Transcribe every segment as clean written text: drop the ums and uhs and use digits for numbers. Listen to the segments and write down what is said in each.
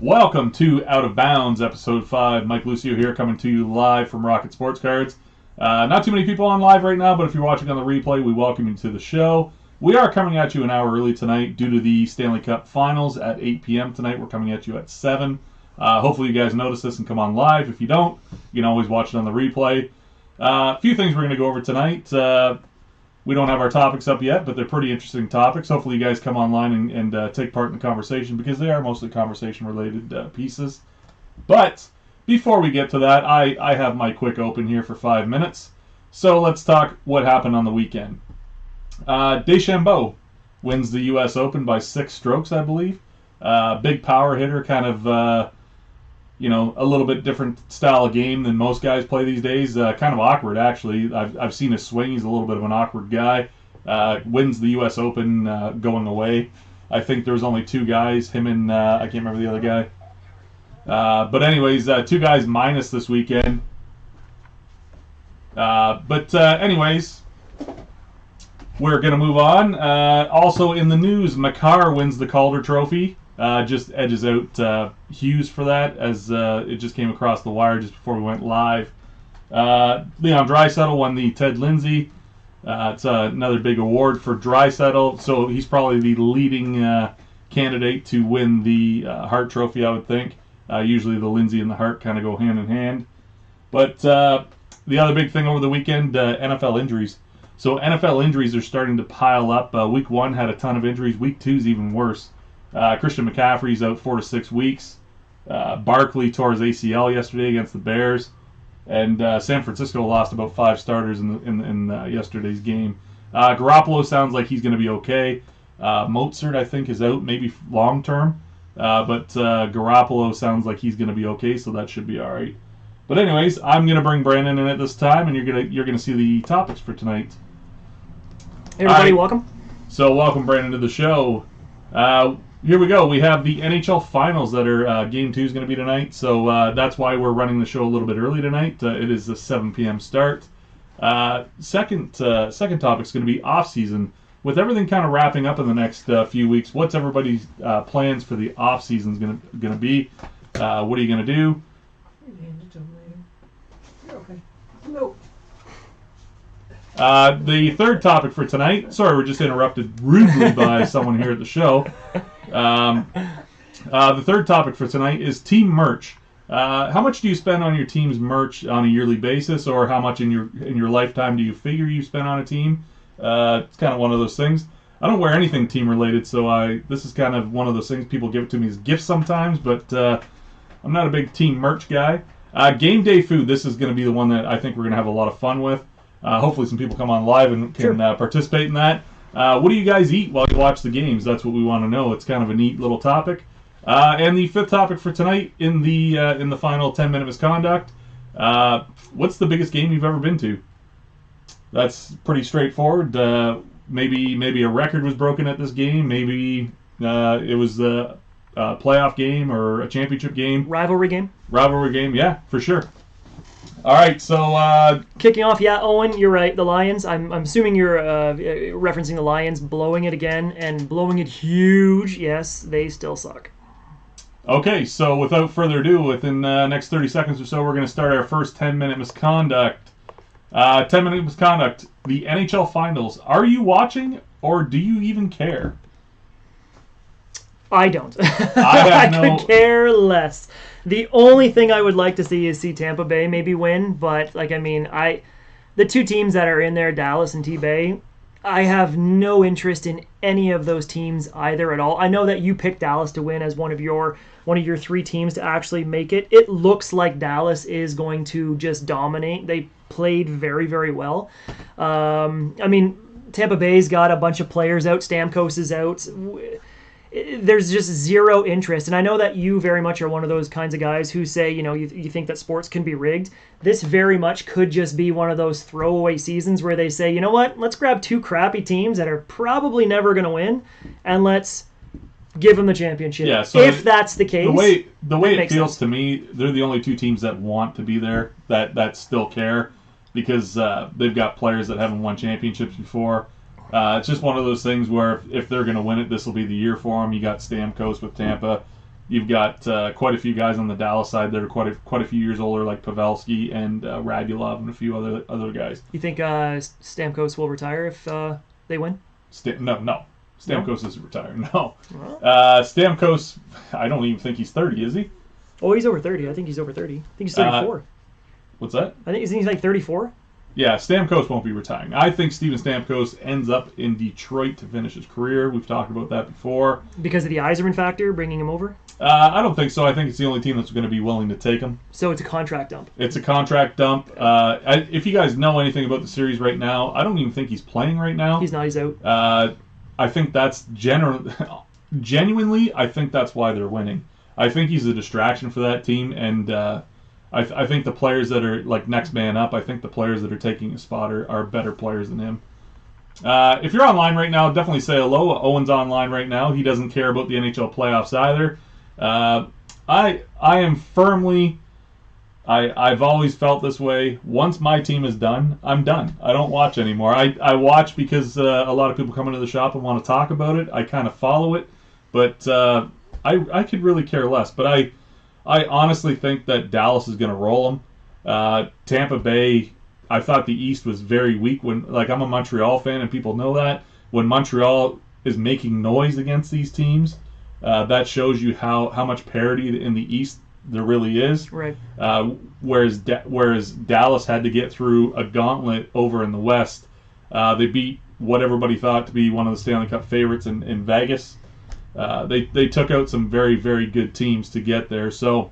Welcome to Out of Bounds, Episode 5. Mike Lucio here, coming to you live from Rocket Sports Cards. Not too many people on live right now, but if you're watching on the replay, we welcome you to the show. We are coming at you an hour early tonight due to the Stanley Cup Finals at 8 p.m. tonight. We're coming at you at 7. Hopefully you guys notice this and come on live. If you don't, you can always watch it on the replay. A few things we're going to go over tonight. We don't have our topics up yet, but they're pretty interesting topics. Hopefully you guys come online and take part in the conversation because they are mostly conversation-related pieces. But before we get to that, I have my quick open here for 5 minutes. So let's talk what happened on the weekend. DeChambeau wins the U.S. Open by 6 strokes, I believe. Big power hitter, kind of, a little bit different style of game than most guys play these days. Kind of awkward, actually. I've seen his swing. He's a little bit of an awkward guy. Wins the U.S. Open going away. I think there was only 2 guys, him and I can't remember the other guy. But anyways, 2 guys minus this weekend. Anyways, we're going to move on. Also in the news, Makar wins the Calder Trophy. Just edges out Hughes for that, as it just came across the wire just before we went live. Leon Draisaitl won the Ted Lindsay. It's another big award for Draisaitl, so he's probably the leading candidate to win the Hart Trophy, I would think. Usually the Lindsay and the Hart kind of go hand in hand. But the other big thing over the weekend, NFL injuries. So NFL injuries are starting to pile up. Week 1 had a ton of injuries. Week 2 is even worse. Christian McCaffrey's out 4 to 6 weeks. Barkley tore his ACL yesterday against the Bears. And San Francisco lost about 5 starters in yesterday's game. Garoppolo sounds like he's going to be okay. Mozart, I think, is out maybe long term. But Garoppolo sounds like he's going to be okay, so that should be all right. But anyways, I'm going to bring Brandon in at this time, and you're gonna see the topics for tonight. Hey everybody, welcome. So welcome, Brandon, to the show. Here we go. We have the NHL Finals that are Game 2 is going to be tonight, so that's why we're running the show a little bit early tonight. It is a 7 p.m. start. Second topic is going to be off-season. With everything kind of wrapping up in the next few weeks, what's everybody's plans for the off-season going to be? What are you going to do? Okay. No. The third topic for tonight, sorry, we're just interrupted rudely by someone here at the show. The third topic for tonight is team merch. How much do you spend on your team's merch on a yearly basis, or how much in your lifetime do you figure you spend on a team? It's kind of one of those things. I don't wear anything team related, so this is kind of one of those things people give it to me as gifts sometimes, but I'm not a big team merch guy. Game day food, this is going to be the one that I think we're going to have a lot of fun with. Hopefully some people come on live and can participate in that. What do you guys eat while you watch the games? That's what we want to know. It's kind of a neat little topic. And the fifth topic for tonight in the final 10-minute misconduct. What's the biggest game you've ever been to? That's pretty straightforward. Maybe a record was broken at this game. Maybe it was a playoff game or a championship game. Rivalry game, yeah, for sure. All right, so kicking off, Owen, you're right. The Lions. I'm assuming you're referencing the Lions blowing it again and blowing it huge. Yes, they still suck. Okay, so without further ado, within the next 30 seconds or so, we're going to start our first 10-minute misconduct. 10-minute misconduct. The NHL Finals. Are you watching, or do you even care? I don't. I could care less. The only thing I would like to see is Tampa Bay maybe win, but the 2 teams that are in there, Dallas and T-Bay, I have no interest in any of those teams either at all. I know that you picked Dallas to win as one of your 3 teams to actually make it. It looks like Dallas is going to just dominate. They played very, very well. Tampa Bay's got a bunch of players out. Stamkos is out. There's just zero interest. And I know that you very much are one of those kinds of guys who say, you think that sports can be rigged. This very much could just be one of those throwaway seasons where they say, you know what, let's grab 2 crappy teams that are probably never going to win, and let's give them the championship. Yeah, so if that's the case. The way it feels to me, they're the only 2 teams that want to be there, that still care, because they've got players that haven't won championships before. It's just one of those things where if they're going to win it, this will be the year for them. You got Stamkos with Tampa. You've got quite a few guys on the Dallas side that are quite a few years older, like Pavelski and Radulov and a few other guys. You think Stamkos will retire if they win? No. Stamkos isn't retiring. No. Well. Stamkos, I don't even think he's 30, is he? Oh, he's over 30. I think he's over 30. I think he's 34. What's that? I think isn't he like 34? Yeah, Stamkos won't be retiring. I think Steven Stamkos ends up in Detroit to finish his career. We've talked about that before. Because of the Yzerman factor, bringing him over? I don't think so. I think it's the only team that's going to be willing to take him. So it's a contract dump. It's a contract dump. If you guys know anything about the series right now, I don't even think he's playing right now. He's not. He's out. I think that's genuinely, I think that's why they're winning. I think he's a distraction for that team, and I think the players that are like next man up, I think the players that are taking his spot are better players than him. If you're online right now, definitely say hello. Owen's online right now. He doesn't care about the NHL playoffs either. I am firmly. I've always felt this way. Once my team is done, I'm done. I don't watch anymore. I watch because a lot of people come into the shop and want to talk about it. I kind of follow it, but I could really care less. But I honestly think that Dallas is going to roll them. Tampa Bay, I thought the East was very weak. I'm a Montreal fan, and people know that. When Montreal is making noise against these teams, that shows you how much parity in the East there really is. Right. Whereas Dallas had to get through a gauntlet over in the West. They beat what everybody thought to be one of the Stanley Cup favorites in Vegas. They took out some very, very good teams to get there. So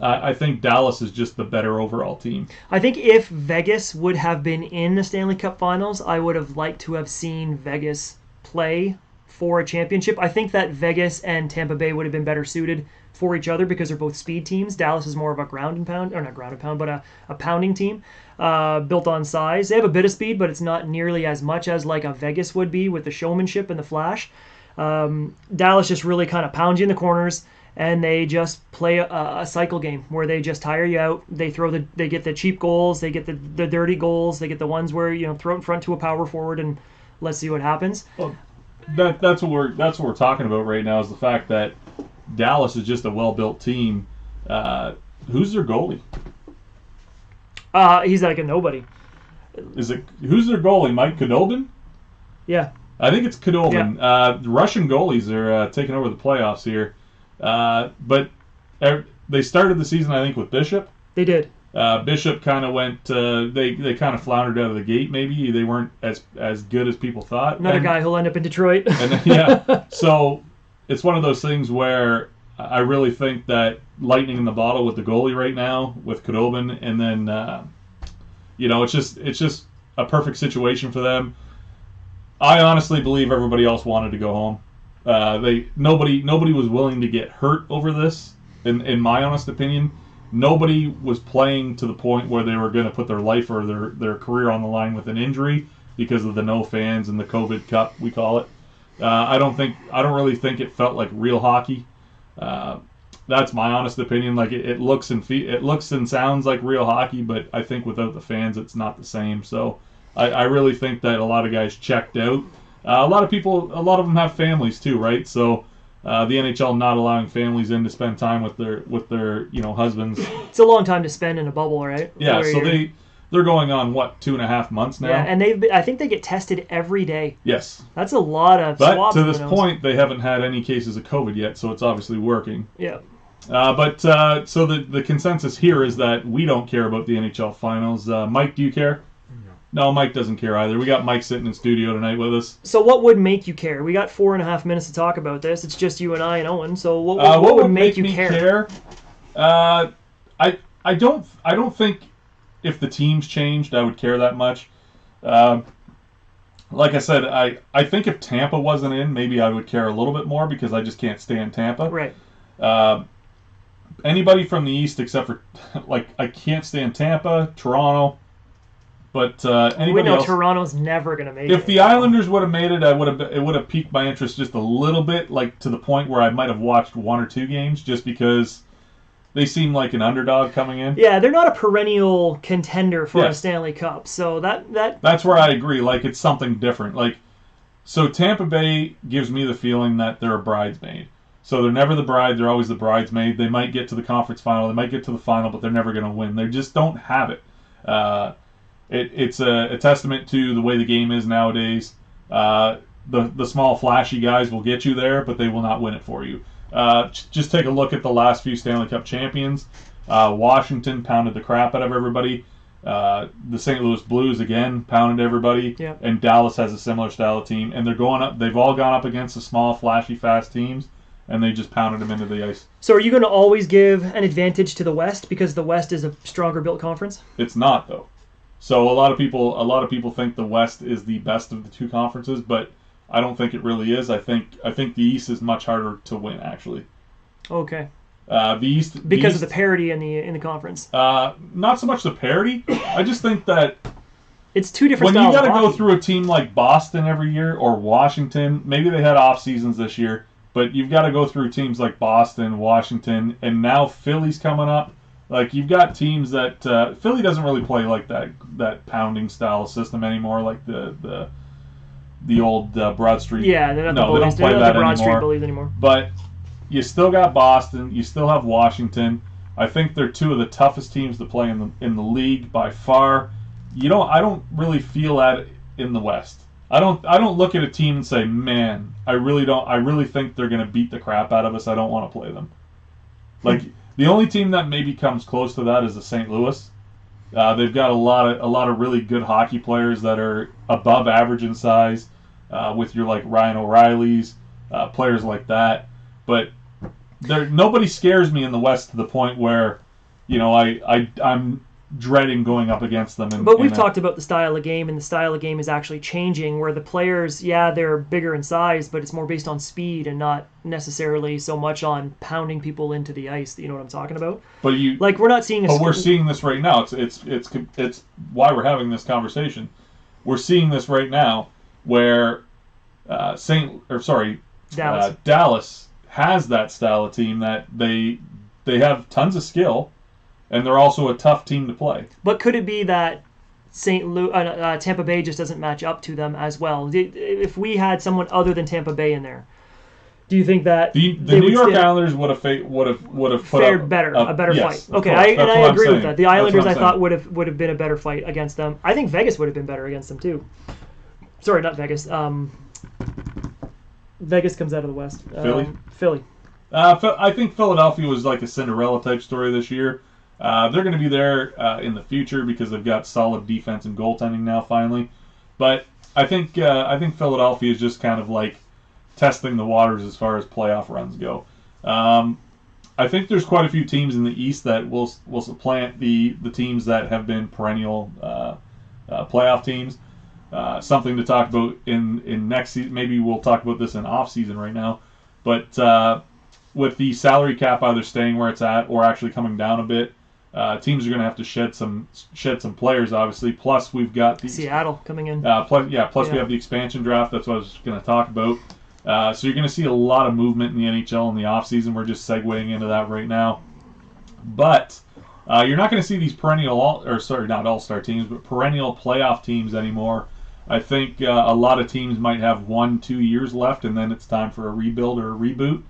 I think Dallas is just the better overall team. I think if Vegas would have been in the Stanley Cup Finals, I would have liked to have seen Vegas play for a championship. I think that Vegas and Tampa Bay would have been better suited for each other because they're both speed teams. Dallas is more of a ground and pound, or not ground and pound, but a pounding team built on size. They have a bit of speed, but it's not nearly as much as like a Vegas would be with the showmanship and the flash. Dallas just really kind of pounds you in the corners, and they just play a cycle game where they just tire you out. They get the cheap goals, they get the dirty goals, they get the ones where throw it in front to a power forward and let's see what happens. Well, that's what we're talking about right now is the fact that Dallas is just a well-built team. Who's their goalie? He's like a nobody. Who's their goalie? Mike Khudobin? Yeah. I think it's Khudobin. Yeah. Russian goalies are taking over the playoffs here. But they started the season, I think, with Bishop. They did. Bishop kind of went. They kind of floundered out of the gate. Maybe they weren't as good as people thought. Another guy who'll end up in Detroit. So it's one of those things where I really think that lightning in the bottle with the goalie right now with Khudobin, and then it's just a perfect situation for them. I honestly believe everybody else wanted to go home. Nobody was willing to get hurt over this. In my honest opinion, nobody was playing to the point where they were going to put their life or their career on the line with an injury because of the no fans and the COVID Cup, we call it. I don't really think it felt like real hockey. That's my honest opinion. Like it looks and sounds like real hockey, but I think without the fans, it's not the same. So I really think that a lot of guys checked out. A lot of them have families too, right? So the NHL not allowing families in to spend time with their husbands. It's a long time to spend in a bubble, right? Yeah. So they're going on 2.5 months now. Yeah, and I think they get tested every day. Yes. That's a lot of swabs. But to this point, they haven't had any cases of COVID yet, so it's obviously working. Yeah. So the consensus here is that we don't care about the NHL Finals. Mike, do you care? No, Mike doesn't care either. We got Mike sitting in studio tonight with us. So what would make you care? We got 4.5 minutes to talk about this. It's just you and I and Owen. So what would make you care? I don't think if the teams changed, I would care that much. Like I said, I think if Tampa wasn't in, maybe I would care a little bit more because I just can't stand Tampa. Right. Anybody from the East except for I can't stand Tampa, Toronto. But anybody else, Toronto's never going to make it. If the Islanders would have made it, it would have piqued my interest just a little bit, to the point where I might have watched 1 or 2 games just because they seem like an underdog coming in. Yeah, they're not a perennial contender for a Stanley Cup, so that's where I agree. It's something different. So Tampa Bay gives me the feeling that they're a bridesmaid. So they're never the bride. They're always the bridesmaid. They might get to the conference final. They might get to the final, but they're never going to win. They just don't have it. It's a testament to the way the game is nowadays. The small, flashy guys will get you there, but they will not win it for you. Just take a look at the last few Stanley Cup champions. Washington pounded the crap out of everybody. The St. Louis Blues again pounded everybody, yeah. And Dallas has a similar style of team. And they're going up. They've all gone up against the small, flashy, fast teams, and they just pounded them into the ice. So are you going to always give an advantage to the West because the West is a stronger built conference? It's not though. So a lot of people think the West is the best of the two conferences, but I don't think it really is. I think the East is much harder to win actually. Okay. The East of the the parity in the conference. Not so much the parity. I just think that it's two different. When you got to go through a team like Boston every year or Washington, maybe they had off seasons this year, but you've got to go through teams like Boston, Washington, and now Philly's coming up. Like you've got teams that Philly doesn't really play like that pounding style system anymore, like the old Broad Street. Yeah, they're not no, the they don't play that the Broad anymore. Street bullies anymore. But you still got Boston, you still have Washington. I think they're two of the toughest teams to play in the league by far. I don't really feel that in the West. I don't look at a team and say, man, I really think they're going to beat the crap out of us. I don't want to play them. Like the only team that maybe comes close to that is the St. Louis. They've got a lot of really good hockey players that are above average in size, with your like Ryan O'Reillys, players like that. But nobody scares me in the West to the point where, I'm dreading going up against them. But we've talked about the style of game, and the style of game is actually changing, where the players, they're bigger in size, but it's more based on speed and not necessarily so much on pounding people into the ice. You know what I'm talking about? But we're not seeing. We're seeing this right now. It's why we're having this conversation. We're seeing this right now, where Dallas has that style of team that they have tons of skill. And they're also a tough team to play. But could it be that Tampa Bay just doesn't match up to them as well? If we had someone other than Tampa Bay in there, do you think that the New York Islanders would have fared a better fight? Okay, I agree with that. The Islanders I thought would have been a better fight against them. I think Vegas would have been better against them too. Sorry, not Vegas. Vegas comes out of the West. Philly. I think Philadelphia was like a Cinderella type story this year. They're going to be there in the future because they've got solid defense and goaltending now finally. But I think Philadelphia is just kind of like testing the waters as far as playoff runs go. I think there's quite a few teams in the East that will supplant the teams that have been perennial playoff teams. Something to talk about in next season. Maybe we'll talk about this in off season right now. But with the salary cap either staying where it's at or actually coming down a bit, teams are going to have to shed some players, obviously. Plus, we've got the Seattle coming in. Plus, we have the expansion draft. That's what I was going to talk about. So you're going to see a lot of movement in the NHL in the offseason. We're just segueing into that right now. But you're not going to see these not all-star teams, but perennial playoff teams anymore. I think a lot of teams might have 1-2 years left, and then it's time for a rebuild or a reboot.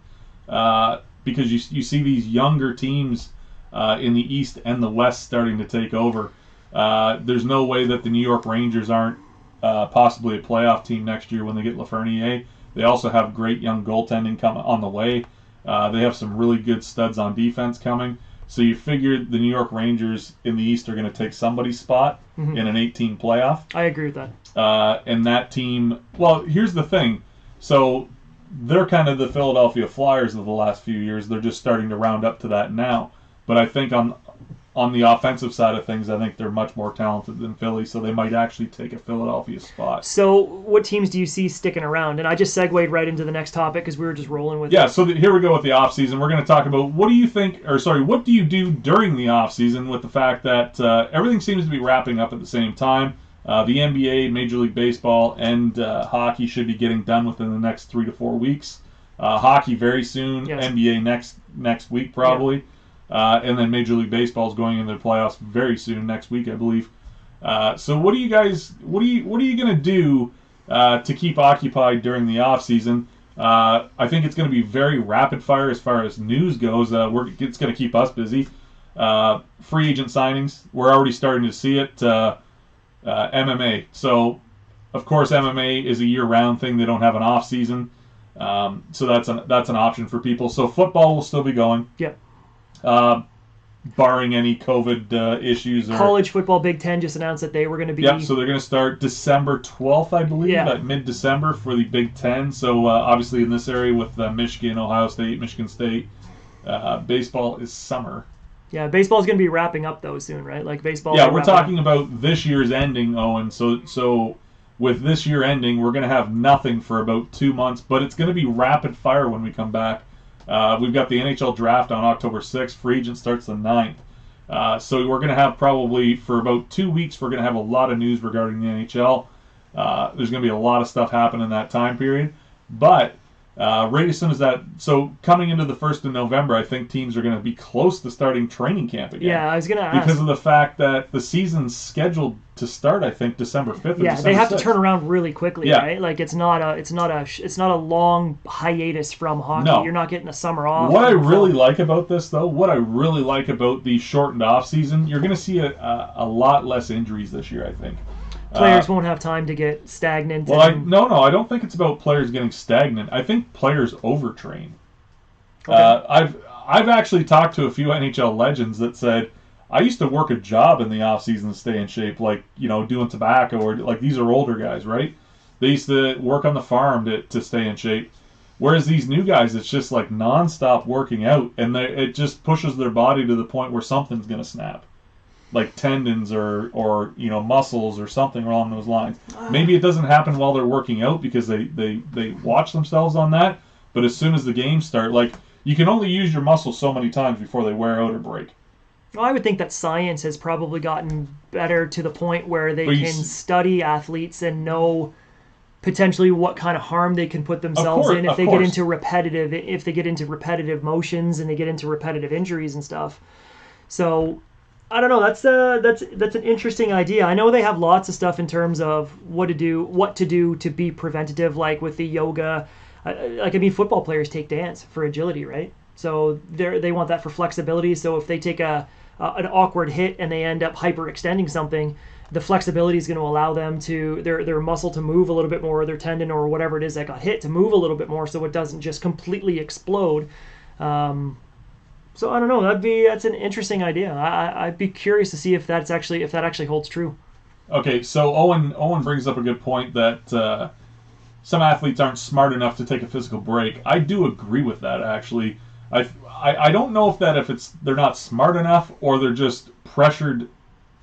Because you see these younger teams in the East and the West starting to take over. There's no way that the New York Rangers aren't possibly a playoff team next year when they get Lafreniere. They also have great young goaltending coming on the way. They have some really good studs on defense coming. So you figure the New York Rangers in the East are going to take somebody's spot in an 8-team playoff. I agree with that. And that team, well, here's the thing. So they're kind of the Philadelphia Flyers of the last few years. They're just starting to round up to that now. But I think on the offensive side of things, I think they're much more talented than Philly, so they might actually take a Philadelphia spot. So what teams do you see sticking around? And I just segued right into the next topic because we were just rolling with it. Yeah, so here we go with the offseason. We're going to talk about what do you do during the offseason with the fact that everything seems to be wrapping up at the same time. The NBA, Major League Baseball, and hockey should be getting done within the next 3 to 4 weeks. Hockey very soon. Yes. NBA next week probably. Yeah. And then Major League Baseball is going into the playoffs very soon, next week, I believe. So what are you going to do to keep occupied during the off season? I think it's going to be very rapid fire as far as news goes. It's going to keep us busy. Free agent signings, we're already starting to see it. MMA. So, of course, MMA is a year-round thing. They don't have an off season, so that's an option for people. So football will still be going. Yep. Barring any COVID issues. College football, Big Ten just announced that they were going to be. Yep. So they're going to start December 12th, I believe, at mid-December for the Big Ten. So obviously in this area with Michigan, Ohio State, Michigan State, baseball is summer. Yeah, baseball is going to be wrapping up though soon, right? Like baseball. Yeah, we're talking about this year's ending, Owen. So with this year ending, we're going to have nothing for about 2 months, but it's going to be rapid fire when we come back. We've got the NHL draft on October 6th. Free agent starts the 9th. So we're going to have probably for about 2 weeks, we're going to have a lot of news regarding the NHL. There's going to be a lot of stuff happen in that time period, but. Right as soon as that, so coming into the 1st of November, I think teams are going to be close to starting training camp again. Yeah, I was going to ask. Because of the fact that the season's scheduled to start, I think, December 5th or December 6th. They have to turn around really quickly, right? Like it's not a long hiatus from hockey. No. You're not getting a summer off. What I really like about this, though, what I really like about the shortened off season, you're going to see a lot less injuries this year, I think. Players won't have time to get stagnant. Well, I don't think it's about players getting stagnant. I think players overtrain. Okay. I've actually talked to a few NHL legends that said, I used to work a job in the off season to stay in shape, like doing tobacco, or like these are older guys, right? They used to work on the farm to stay in shape. Whereas these new guys, it's just like nonstop working out, and it just pushes their body to the point where something's going to snap. Like tendons or muscles or something along those lines. Maybe it doesn't happen while they're working out because they watch themselves on that. But as soon as the games start, like you can only use your muscles so many times before they wear out or break. Well, I would think that science has probably gotten better to the point where they can study athletes and know potentially what kind of harm they can put themselves in if they get into repetitive motions and they get into repetitive injuries and stuff. So. I don't know. That's an interesting idea. I know they have lots of stuff in terms of what to do to be preventative, like with the yoga. Football players take dance for agility, right? So they want that for flexibility. So if they take an awkward hit and they end up hyperextending something, the flexibility is going to allow them to their muscle to move a little bit more, or their tendon or whatever it is that got hit to move a little bit more, so it doesn't just completely explode. So I don't know. That's an interesting idea. I'd be curious to see if that actually holds true. Okay, so Owen brings up a good point that some athletes aren't smart enough to take a physical break. I do agree with that, actually. I don't know if they're not smart enough or they're just pressured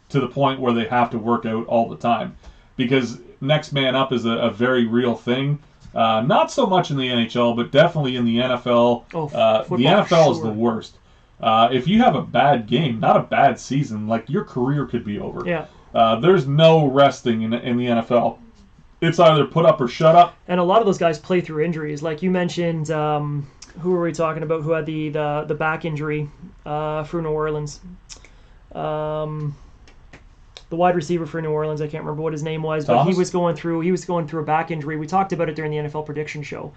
to the point where they have to work out all the time, because next man up is a very real thing. Not so much in the NHL, but definitely in the NFL. The NFL is the worst. If you have a bad game, not a bad season, like your career could be over. Yeah. There's no resting in the NFL. It's either put up or shut up. And a lot of those guys play through injuries. Like you mentioned, who were we talking about who had the back injury for New Orleans? The wide receiver for New Orleans, I can't remember what his name was, but he was going through a back injury. We talked about it during the NFL prediction show.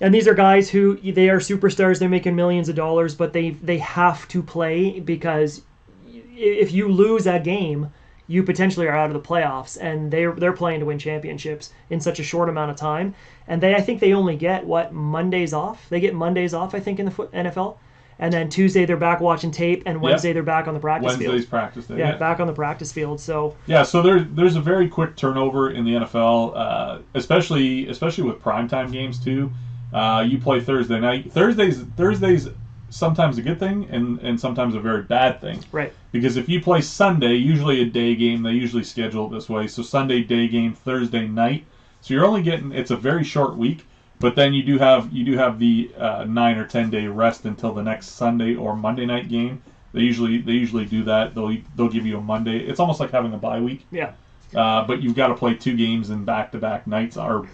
And these are guys who, they are superstars, they're making millions of dollars, but they have to play, because if you lose a game, you potentially are out of the playoffs, and they're playing to win championships in such a short amount of time. And I think they only get Mondays off. They get Mondays off, I think, in the NFL. And then Tuesday they're back watching tape, and Wednesday they're back on the practice field. Wednesday's practice day. Yeah, back on the practice field. So there's a very quick turnover in the NFL, especially with primetime games too. You play Thursday night. Thursday's sometimes a good thing and sometimes a very bad thing. Right. Because if you play Sunday, usually a day game, they usually schedule it this way. So Sunday day game, Thursday night. So you're only it's a very short week, but then you do have the 9 or 10 day rest until the next Sunday or Monday night game. They usually do that. They'll give you a Monday. It's almost like having a bye week. Yeah. But you've got to play 2 games in back-to-back nights, or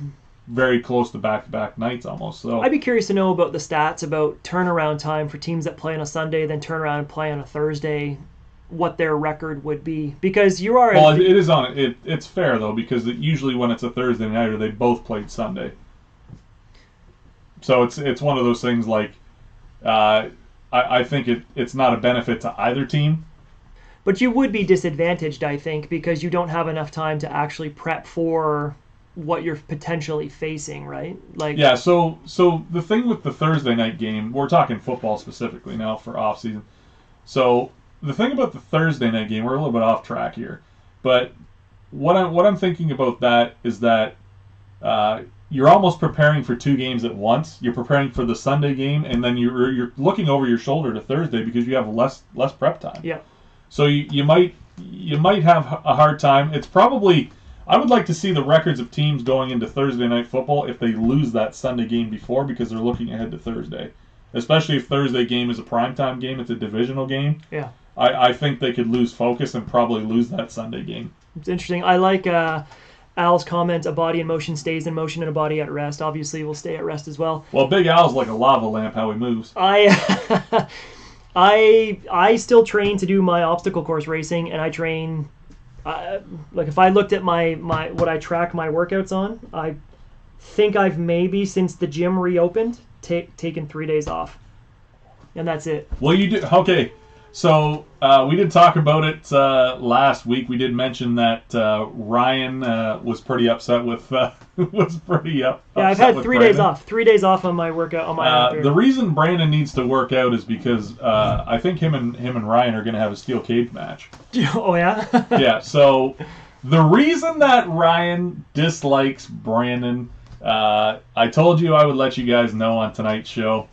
very close to back-to-back nights almost. So I'd be curious to know about the stats about turnaround time for teams that play on a Sunday, then turn around and play on a Thursday, what their record would be. Because you are... Well, it is on it. It's fair, though, because usually when it's a Thursday night, or they both played Sunday. So it's one of those things like I think it's not a benefit to either team. But you would be disadvantaged, I think, because you don't have enough time to actually prep for what you're potentially facing, right? Like Yeah, so the thing with the Thursday night game, we're talking football specifically now for off season. So the thing about the Thursday night game, we're a little bit off track here, but what I'm thinking about that is that you're almost preparing for two games at once. You're preparing for the Sunday game, and then you're looking over your shoulder to Thursday because you have less prep time. Yeah. So you might have a hard time. It's probably, I would like to see the records of teams going into Thursday night football if they lose that Sunday game before because they're looking ahead to Thursday. Especially if Thursday game is a primetime game, it's a divisional game. Yeah. I think they could lose focus and probably lose that Sunday game. It's interesting. I like Al's comment, a body in motion stays in motion and a body at rest. Obviously, will stay at rest as well. Well, Big Al's like a lava lamp how he moves. I still train to do my obstacle course racing, and I train like if I looked at my what I track my workouts on, I think I've maybe since the gym reopened taken 3 days off, and that's it. Well, you do okay. So we did talk about it last week. We did mention that Ryan was pretty upset with was pretty up. Yeah, I've had 3 days off. 3 days off on my workout on my. The reason Brandon needs to work out is because I think him and Ryan are going to have a steel cage match. Oh yeah. Yeah. So the reason that Ryan dislikes Brandon, I told you I would let you guys know on tonight's show.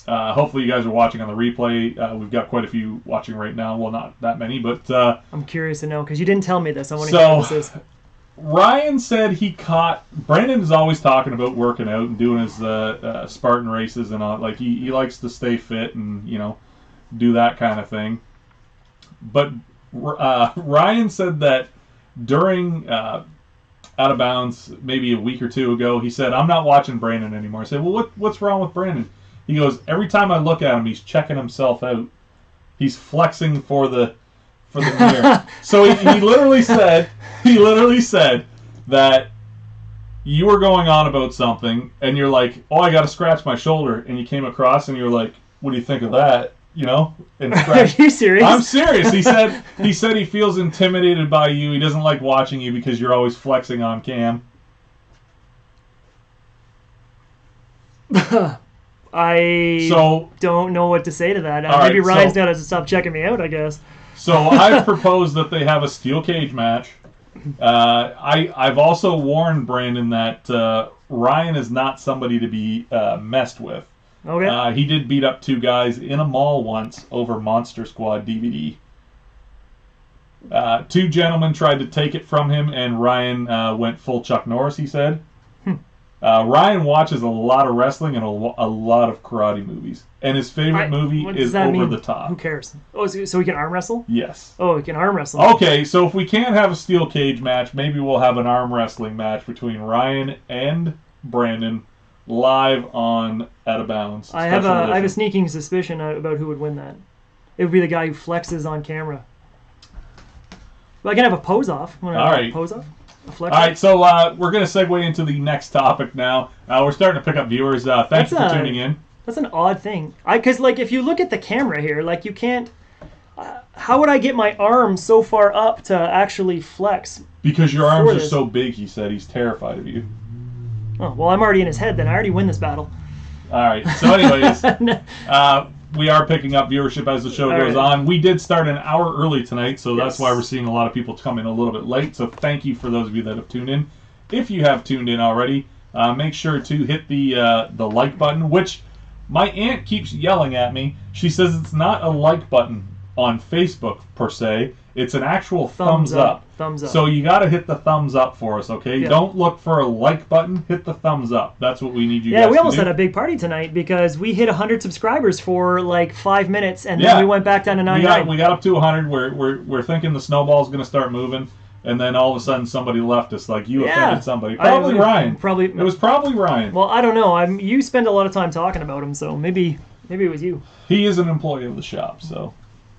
Hopefully you guys are watching on the replay. We've got quite a few watching right now. Well, not that many, but I'm curious to know because you didn't tell me this. I want to hear what this is. Ryan said he caught. Brandon is always talking about working out and doing his Spartan races and all. Like he likes to stay fit and do that kind of thing. But Ryan said that during Out of Bounds, maybe a week or two ago, he said, "I'm not watching Brandon anymore." I said, "Well, what's wrong with Brandon?" He goes, every time I look at him, he's checking himself out. He's flexing for the mirror. So he literally said that you were going on about something, and you're like, "Oh, I got to scratch my shoulder," and you came across, and you're like, "What do you think of that?" And Are you serious? I'm serious. He said he feels intimidated by you. He doesn't like watching you because you're always flexing on cam. I don't know what to say to that. Maybe Ryan's got to stop checking me out, I guess. So I've proposed that they have a steel cage match. I've also warned Brandon that Ryan is not somebody to be messed with. Okay. He did beat up two guys in a mall once over Monster Squad DVD. Two gentlemen tried to take it from him, and Ryan went full Chuck Norris, he said. Ryan watches a lot of wrestling and a lot of karate movies. And his favorite movie is Over the Top. Who cares? Oh, so we can arm wrestle? Yes. Oh, we can arm wrestle. Okay, so if we can't have a steel cage match, maybe we'll have an arm wrestling match between Ryan and Brandon live on Out of Bounds. I have a sneaking suspicion about who would win that. It would be the guy who flexes on camera. Well, I can have a pose off. All right. Pose off? All right, so we're going to segue into the next topic now. We're starting to pick up viewers. Thanks for tuning in. That's an odd thing. Because, if you look at the camera here, you can't... how would I get my arm so far up to actually flex? Because your arms are so big, he said. He's terrified of you. Oh, well, I'm already in his head, then. I already win this battle. All right, so anyways... we are picking up viewership as the show goes on. We did start an hour early tonight, so that's why we're seeing a lot of people come in a little bit late. So thank you for those of you that have tuned in. If you have tuned in already, make sure to hit the like button, which my aunt keeps yelling at me. She says it's not a like button on Facebook per se. It's an actual thumbs up. Thumbs up. So you got to hit the thumbs up for us, okay? Yeah. Don't look for a like button. Hit the thumbs up. That's what we need you guys to do. Yeah, we almost had a big party tonight because we hit 100 subscribers for 5 minutes, and then we went back down to 99. We got up to 100. We're thinking the snowball's going to start moving, and then all of a sudden somebody left us. You offended somebody. Probably Ryan. It was probably Ryan. Well, I don't know. You spend a lot of time talking about him, so maybe it was you. He is an employee of the shop, so.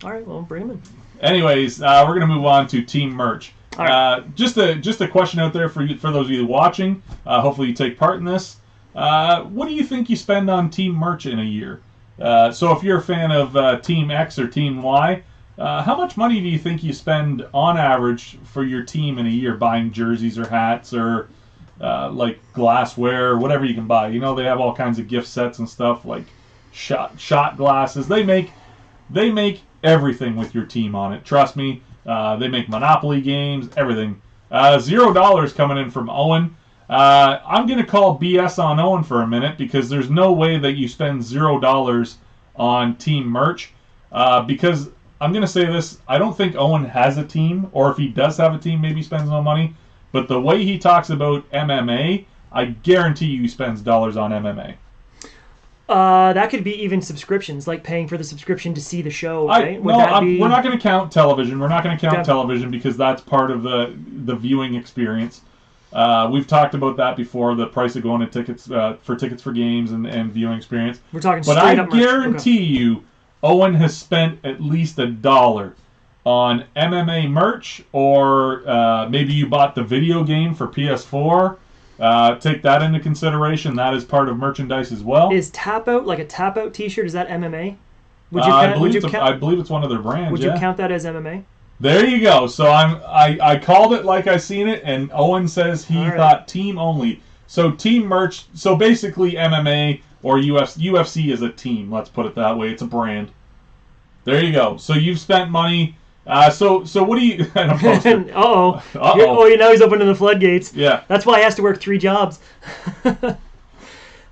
All right, well, bring him in. Anyways, we're going to move on to team merch. Right. Just a question out there for those of you watching. Hopefully you take part in this. What do you think you spend on team merch in a year? So if you're a fan of Team X or Team Y, how much money do you think you spend on average for your team in a year buying jerseys or hats or like glassware or whatever you can buy? You know, they have all kinds of gift sets and stuff like shot glasses. They make everything with your team on it. Trust me. They make Monopoly games, everything. $0 coming in from Owen. I'm going to call BS on Owen for a minute because there's no way that you spend $0 on team merch. Because I'm going to say this, I don't think Owen has a team, or if he does have a team, maybe he spends no money. But the way he talks about MMA, I guarantee you he spends dollars on MMA. That could be even subscriptions, like paying for the subscription to see the show, right? We're not going to count television. We're not going to count television because that's part of the viewing experience. We've talked about that before, the price of going to tickets for games and viewing experience. We're talking but straight I up merch. guarantee you, Owen has spent at least $1 on MMA merch, or maybe you bought the video game for PS4. Take that into consideration. That is part of merchandise as well. Is Tap Out, like a Tap Out t-shirt, is that MMA? I believe it's one of their brands. Would you count that as MMA? There you go. So I called it like I seen it, and Owen says he thought team only. So team merch. So basically MMA or UFC is a team. Let's put it that way. It's a brand. There you go. So you've spent money. So what do you? Uh-oh. Now he's opening the floodgates. Yeah. That's why he has to work 3 jobs.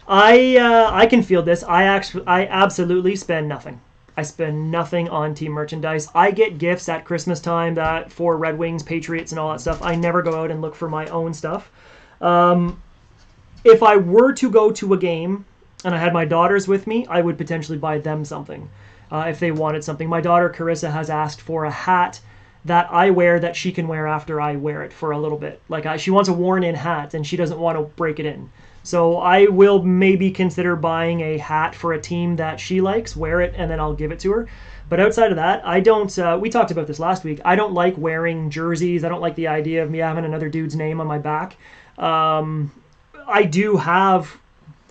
I can feel this. I absolutely spend nothing. I spend nothing on team merchandise. I get gifts at Christmas time that for Red Wings, Patriots, and all that stuff. I never go out and look for my own stuff. If I were to go to a game and I had my daughters with me, I would potentially buy them something if they wanted something. My daughter Carissa has asked for a hat that I wear that she can wear after I wear it for a little bit. Like she wants a worn-in hat and she doesn't want to break it in. So I will maybe consider buying a hat for a team that she likes, wear it, and then I'll give it to her. But outside of that, I don't, we talked about this last week, I don't like wearing jerseys. I don't like the idea of me having another dude's name on my back. I do have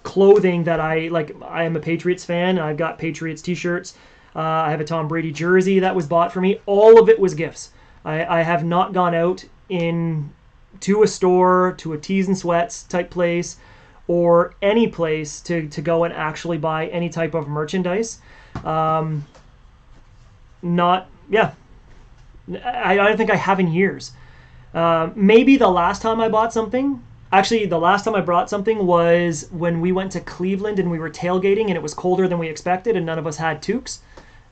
clothing that I am a Patriots fan. I've got Patriots t-shirts. I have a Tom Brady jersey that was bought for me. All of it was gifts. I have not gone out to a store, to a Tees and Sweats type place, or any place to go and actually buy any type of merchandise. I don't think I have in years. Maybe the last time I bought something, actually the last time I brought something was when we went to Cleveland and we were tailgating and it was colder than we expected and none of us had toques.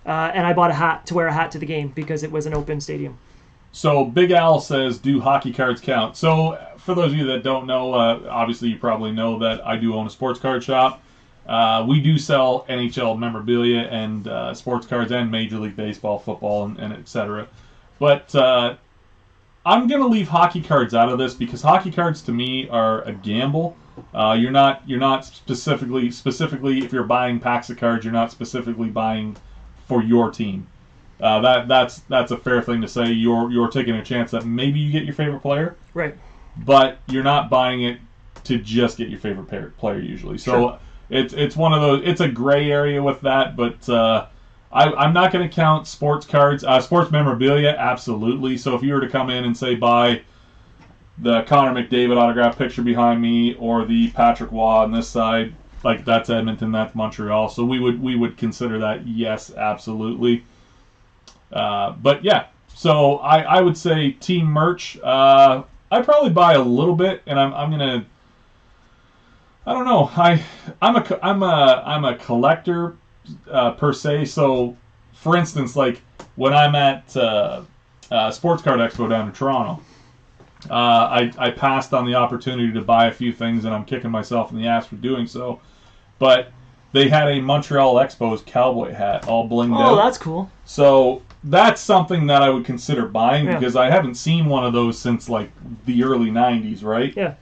And I bought a hat to wear a hat to the game because it was an open stadium. So Big Al says, do hockey cards count? So for those of you that don't know, obviously you probably know that I do own a sports card shop. We do sell NHL memorabilia and sports cards and Major League Baseball, football, and etc. But I'm going to leave hockey cards out of this because hockey cards to me are a gamble. You're not specifically if you're buying packs of cards, you're not specifically buying for your team. That's a fair thing to say. You're taking a chance that maybe you get your favorite player, right? But you're not buying it to just get your favorite player usually. So sure. It's one of those. It's a gray area with that, but I'm not going to count sports cards, sports memorabilia. Absolutely. So if you were to come in and say buy the Connor McDavid autograph picture behind me or the Patrick Waugh on this side, like that's Edmonton, that's Montreal. So we would consider that, yes, absolutely. But yeah, so I would say team merch. I probably buy a little bit, and I'm gonna. I don't know. I'm a collector per se. So, for instance, like when I'm at Sports Card Expo down in Toronto, I passed on the opportunity to buy a few things, and I'm kicking myself in the ass for doing so. But they had a Montreal Expos cowboy hat, all blinged out. Oh, that's cool. So that's something that I would consider buying because I haven't seen one of those since like the early '90s, right? Yeah.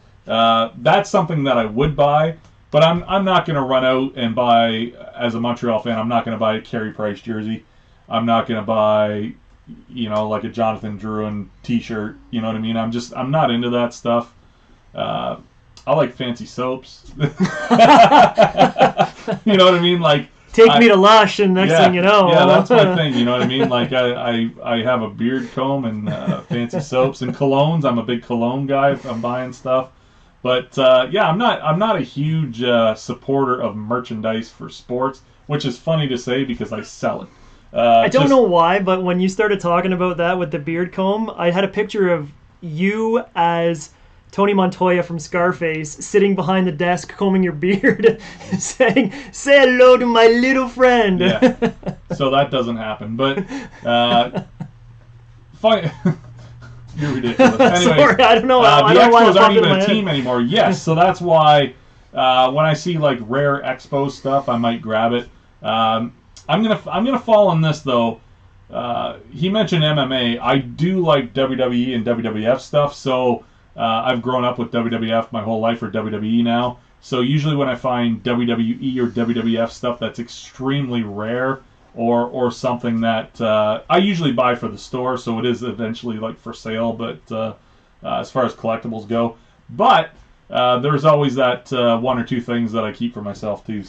That's something that I would buy, but I'm not going to run out and buy, as a Montreal fan, I'm not going to buy a Carey Price jersey. I'm not going to buy, like a Jonathan Drouin t-shirt. You know what I mean? I'm not into that stuff. I like fancy soaps. You know what I mean? Like, take me to Lush, and next thing you know. Yeah, that's my thing. You know what I mean? Like, I have a beard comb and fancy soaps and colognes. I'm a big cologne guy if I'm buying stuff. But yeah, I'm not a huge supporter of merchandise for sports, which is funny to say because I sell it. I don't know why, but when you started talking about that with the beard comb, I had a picture of you as Tony Montoya from Scarface sitting behind the desk combing your beard saying, "Say hello to my little friend." Yeah. So that doesn't happen. But fine. You're ridiculous. Anyways, sorry, I don't know. The I don't know why Expos aren't even a head. team anymore. Yes, so that's why when I see like rare Expos stuff, I might grab it. I'm gonna fall on this though. He mentioned MMA. I do like WWE and WWF stuff, so I've grown up with WWF my whole life, or WWE now. So usually when I find WWE or WWF stuff that's extremely rare, or something that I usually buy for the store, so it is eventually like for sale, but as far as collectibles go. But there's always that one or two things that I keep for myself too.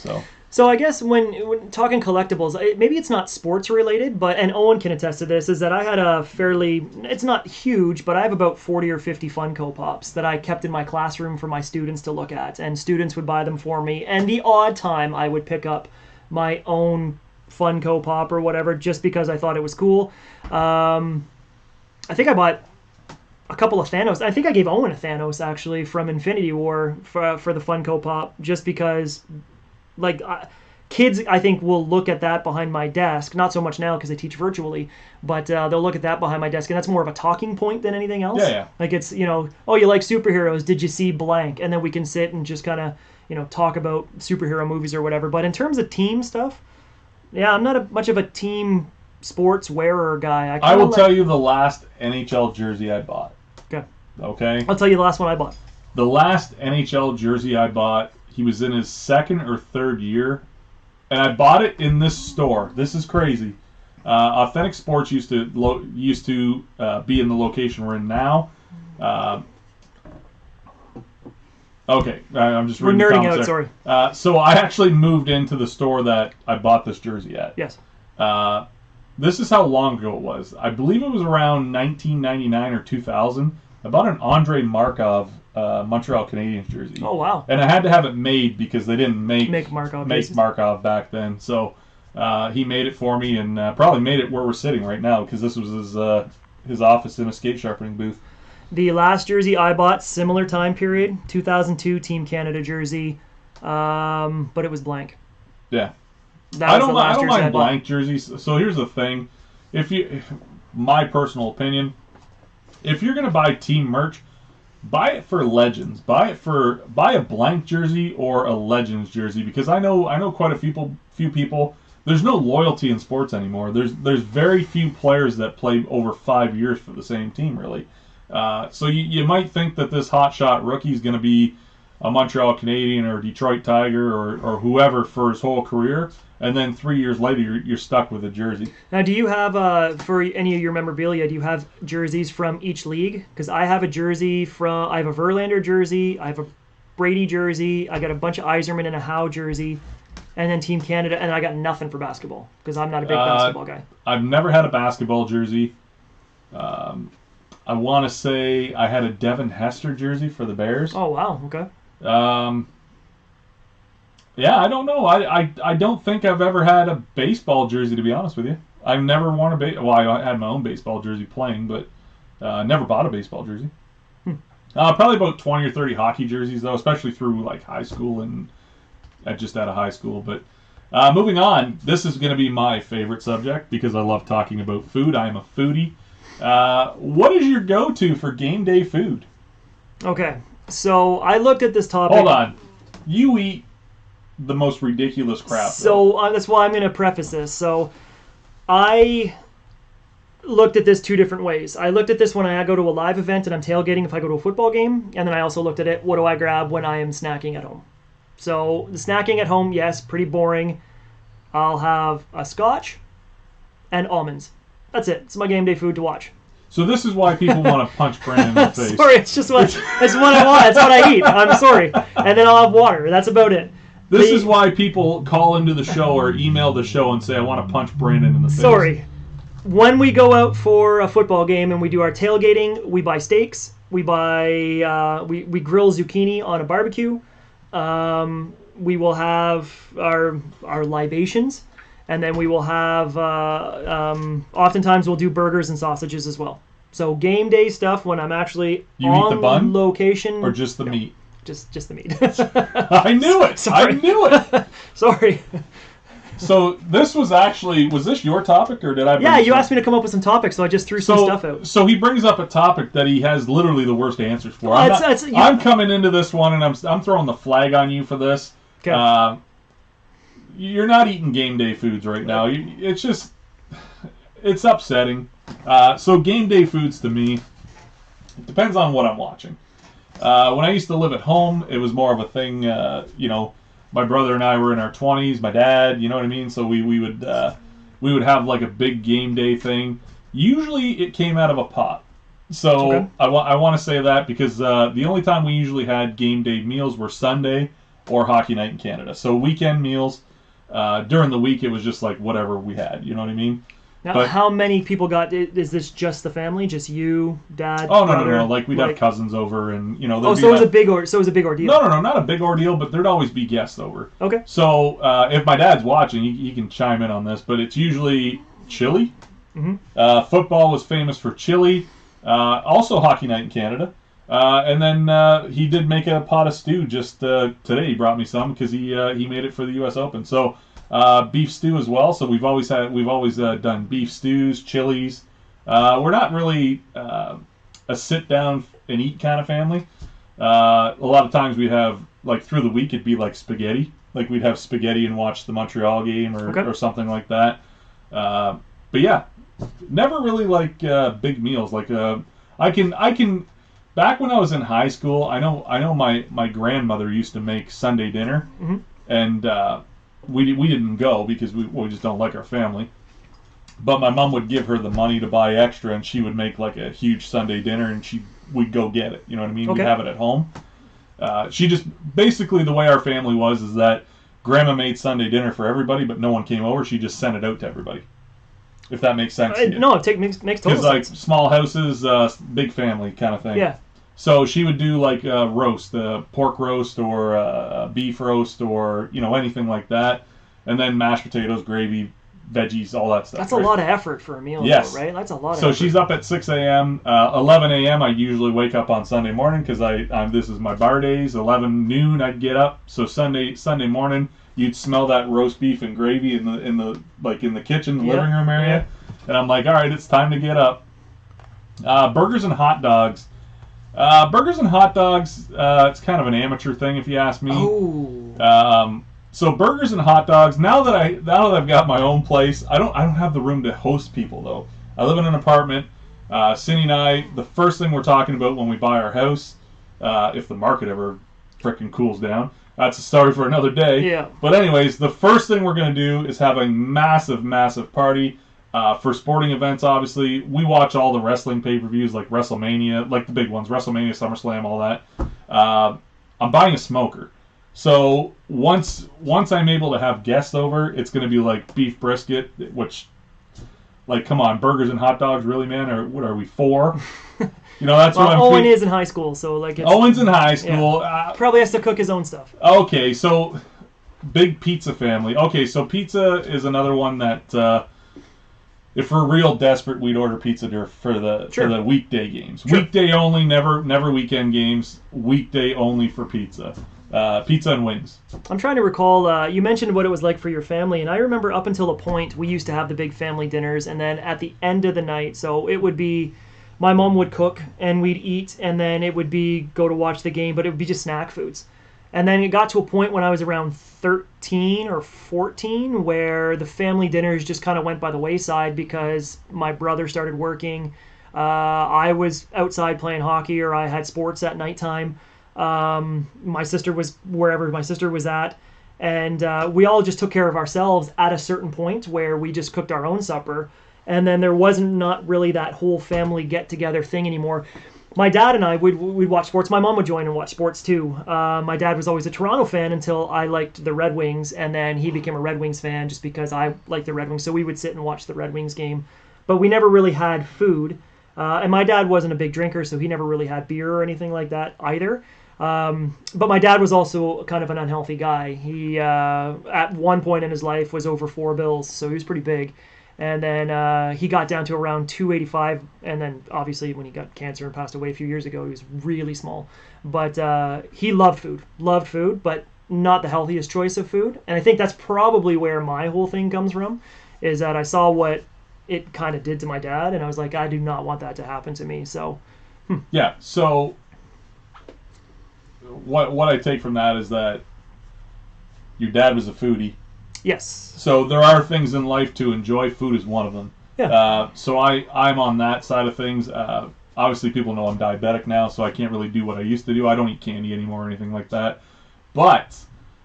So I guess when talking collectibles, maybe it's not sports related, and Owen can attest to this, is that I had a fairly, it's not huge, but I have about 40 or 50 Funko Pops that I kept in my classroom for my students to look at, and students would buy them for me, and the odd time I would pick up my own Funko Pop or whatever just because I thought it was cool. I think I bought a couple of Thanos. I think I gave Owen a Thanos actually from Infinity War for the Funko Pop just because, like, kids I think will look at that behind my desk. Not so much now because I teach virtually, but they'll look at that behind my desk, and that's more of a talking point than anything else. Yeah. Like it's, oh, you like superheroes? Did you see blank? And then we can sit and just kind of talk about superhero movies or whatever. But in terms of team stuff, yeah, I'm not much of a team sports wearer guy. I will tell you the last NHL jersey I bought. Okay. I'll tell you the last one I bought. The last NHL jersey I bought, he was in his second or third year, and I bought it in this store. This is crazy. Authentic Sports used to be in the location we're in now. Okay, I'm just reading. We're nerding out. Sorry. So I actually moved into the store that I bought this jersey at. Yes. This is how long ago it was. I believe it was around 1999 or 2000. I bought an Andrei Markov Montreal Canadiens jersey. Oh wow! And I had to have it made because they didn't make Markov back then. So he made it for me, and probably made it where we're sitting right now because this was his office in a skate sharpening booth. The last jersey I bought, similar time period, 2002 Team Canada jersey, but it was blank. Yeah. I don't mind blank jerseys. So here's the thing. My personal opinion, if you're going to buy team merch, buy it for legends. Buy a blank jersey or a legends jersey, because I know quite a few people. There's no loyalty in sports anymore. There's very few players that play over 5 years for the same team, really. So you might think that this hotshot rookie is going to be a Montreal Canadian or Detroit Tiger or whoever for his whole career, and then 3 years later you're stuck with a jersey. Now, do you have for any of your memorabilia? Do you have jerseys from each league? Because I have a jersey I have a Verlander jersey, I have a Brady jersey, I got a bunch of Yzerman and a Howe jersey, and then Team Canada, and I got nothing for basketball because I'm not a big basketball guy. I've never had a basketball jersey. I want to say I had a Devin Hester jersey for the Bears. Oh wow, okay. Yeah, I don't know. I don't think I've ever had a baseball jersey, to be honest with you. I've never worn I had my own baseball jersey playing, but never bought a baseball jersey. Probably about 20 or 30 hockey jerseys, though, especially through like high school and just out of high school. But moving on, this is going to be my favorite subject because I love talking about food. I am a foodie. What is your go-to for game day food? Okay, so I looked at this topic. Hold on. You eat the most ridiculous crap. So that's why I'm going to preface this. So I looked at this two different ways. I looked at this when I go to a live event and I'm tailgating if I go to a football game, and then I also looked at it, what do I grab when I am snacking at home? So the snacking at home, yes, pretty boring. I'll have a scotch and almonds. That's it. It's my game day food to watch. So this is why people want to punch Brandon in the face. Sorry, it's just what I want. It's what I eat. I'm sorry. And then I'll have water. That's about it. This is why people call into the show or email the show and say, I want to punch Brandon in the face. Sorry. When we go out for a football game and we do our tailgating, we buy steaks. We buy we grill zucchini on a barbecue. We will have our libations, and then we will have oftentimes we'll do burgers and sausages as well. So game day stuff when I'm actually on eat the bun location or just the meat. Just the meat. I knew it. Sorry. I knew it. Sorry. So this was this your topic or did I? Yeah, you asked me to come up with some topics, so I just threw some stuff out. So he brings up a topic that he has literally the worst answers for. I'm coming into this one and I'm throwing the flag on you for this. Okay. You're not eating game day foods right now. It's upsetting. So game day foods to me, it depends on what I'm watching. When I used to live at home, it was more of a thing, my brother and I were in our 20s, my dad, you know what I mean? So we would have like a big game day thing. Usually it came out of a pot. So okay. I want to say that because the only time we usually had game day meals were Sunday or hockey night in Canada. So weekend meals, during the week it was just like whatever we had, you know what I mean? Now, how many people is this just the family? Just you, dad, Oh, brother? No. Like, we'd have cousins over and, so it was a big ordeal. No, not a big ordeal, but there'd always be guests over. Okay. So, if my dad's watching, he can chime in on this, but it's usually chili. Mm-hmm. Football was famous for chili. Also hockey night in Canada. And then he did make a pot of stew just today. He brought me some because he made it for the U.S. Open. So, beef stew as well. So we've always done beef stews, chilies. We're not really a sit down and eat kind of family. A lot of times we have like through the week it'd be like spaghetti. Like we'd have spaghetti and watch the Montreal game or something like that. But yeah, never really like big meals. Like I can. Back when I was in high school, I know my grandmother used to make Sunday dinner, mm-hmm. and we didn't go because we just don't like our family. But my mom would give her the money to buy extra, and she would make like a huge Sunday dinner, and we'd go get it. You know what I mean? Okay. We'd have it at home. She just basically the way our family was is that Grandma made Sunday dinner for everybody, but no one came over. She just sent it out to everybody. If that makes sense. No, it makes total sense. Because like small houses, big family kind of thing. Yeah. So she would do like a roast, pork roast or a beef roast or anything like that, and then mashed potatoes, gravy, veggies, all that stuff. That's a lot of effort for a meal, yes. Though, right? That's a lot of So effort. she's up at 6 a.m. 11 a.m. I usually wake up on Sunday morning because this is my bar days. 11 noon I'd get up. So Sunday morning you'd smell that roast beef and gravy in the kitchen, the living room area, and I'm like, all right, it's time to get up. Burgers and hot dogs. It's kind of an amateur thing if you ask me. Oh. So burgers and hot dogs. Now that I've got my own place, I don't have the room to host people though. I live in an apartment. Cindy and I, the first thing we're talking about when we buy our house, if the market ever frickin' cools down, that's a story for another day. Yeah. But anyways, the first thing we're gonna do is have a massive, massive party. For sporting events, obviously, we watch all the wrestling pay-per-views like WrestleMania, like the big ones, WrestleMania, SummerSlam, all that. I'm buying a smoker. So once I'm able to have guests over, it's going to be like beef brisket, which, like, come on, burgers and hot dogs, really, man? Or what are we, 4? That's what I'm Owen is in high school, so like Owen's in high school. Yeah. Probably has to cook his own stuff. Okay, so big pizza family. Okay, so pizza is another one that... if we're real desperate, we'd order pizza for the weekday games. Sure. Weekday only, never weekend games. Weekday only for pizza. Pizza and wings. I'm trying to recall, you mentioned what it was like for your family, and I remember up until a point, we used to have the big family dinners, and then at the end of the night, so it would be, my mom would cook, and we'd eat, and then it would be go to watch the game, but it would be just snack foods. And then it got to a point when I was around 13 or 14 where the family dinners just kind of went by the wayside because my brother started working. I was outside playing hockey or I had sports at nighttime. My sister was wherever my sister was at. And we all just took care of ourselves at a certain point where we just cooked our own supper. And then there wasn't not really that whole family get-together thing anymore. My dad and I, we'd watch sports. My mom would join and watch sports too. My dad was always a Toronto fan until I liked the Red Wings, and then he became a Red Wings fan just because I liked the Red Wings. So we would sit and watch the Red Wings game. But we never really had food. And my dad wasn't a big drinker, so he never really had beer or anything like that either. But my dad was also kind of an unhealthy guy. He, at one point in his life, was over 4 bills, so he was pretty big. And then he got down to around 285, and then obviously when he got cancer and passed away a few years ago, he was really small. But he loved food, but not the healthiest choice of food. And I think that's probably where my whole thing comes from, is that I saw what it kind of did to my dad, and I was like, I do not want that to happen to me. So, Yeah, so what I take from that is that your dad was a foodie. yes. So there are things in life to enjoy. Food is one of them. Yeah. So I'm on that side of things. Obviously, people know I'm diabetic now, so I can't really do what I used to do. I don't eat candy anymore or anything like that. But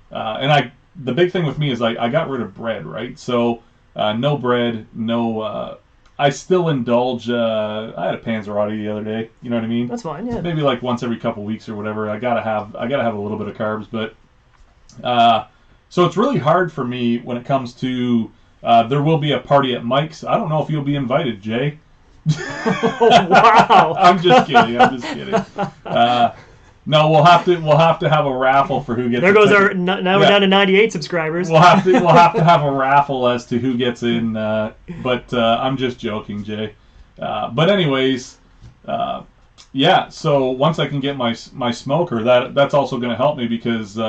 the big thing with me is I got rid of bread, right? So no bread, no. I still indulge. I had a Panzerotti the other day. You know what I mean? That's fine. Yeah. Maybe like once every couple weeks or whatever. I gotta have a little bit of carbs, but. So it's really hard for me when it comes to there will be a party at Mike's. I don't know if you'll be invited, Jay. Oh, wow. I'm just kidding. No, we'll have to have a raffle for who gets. There goes our now we're down to 98 subscribers. We'll have to have a raffle as to who gets in. But I'm just joking, Jay. But anyways, yeah. So once I can get my smoker, that's also going to help me because.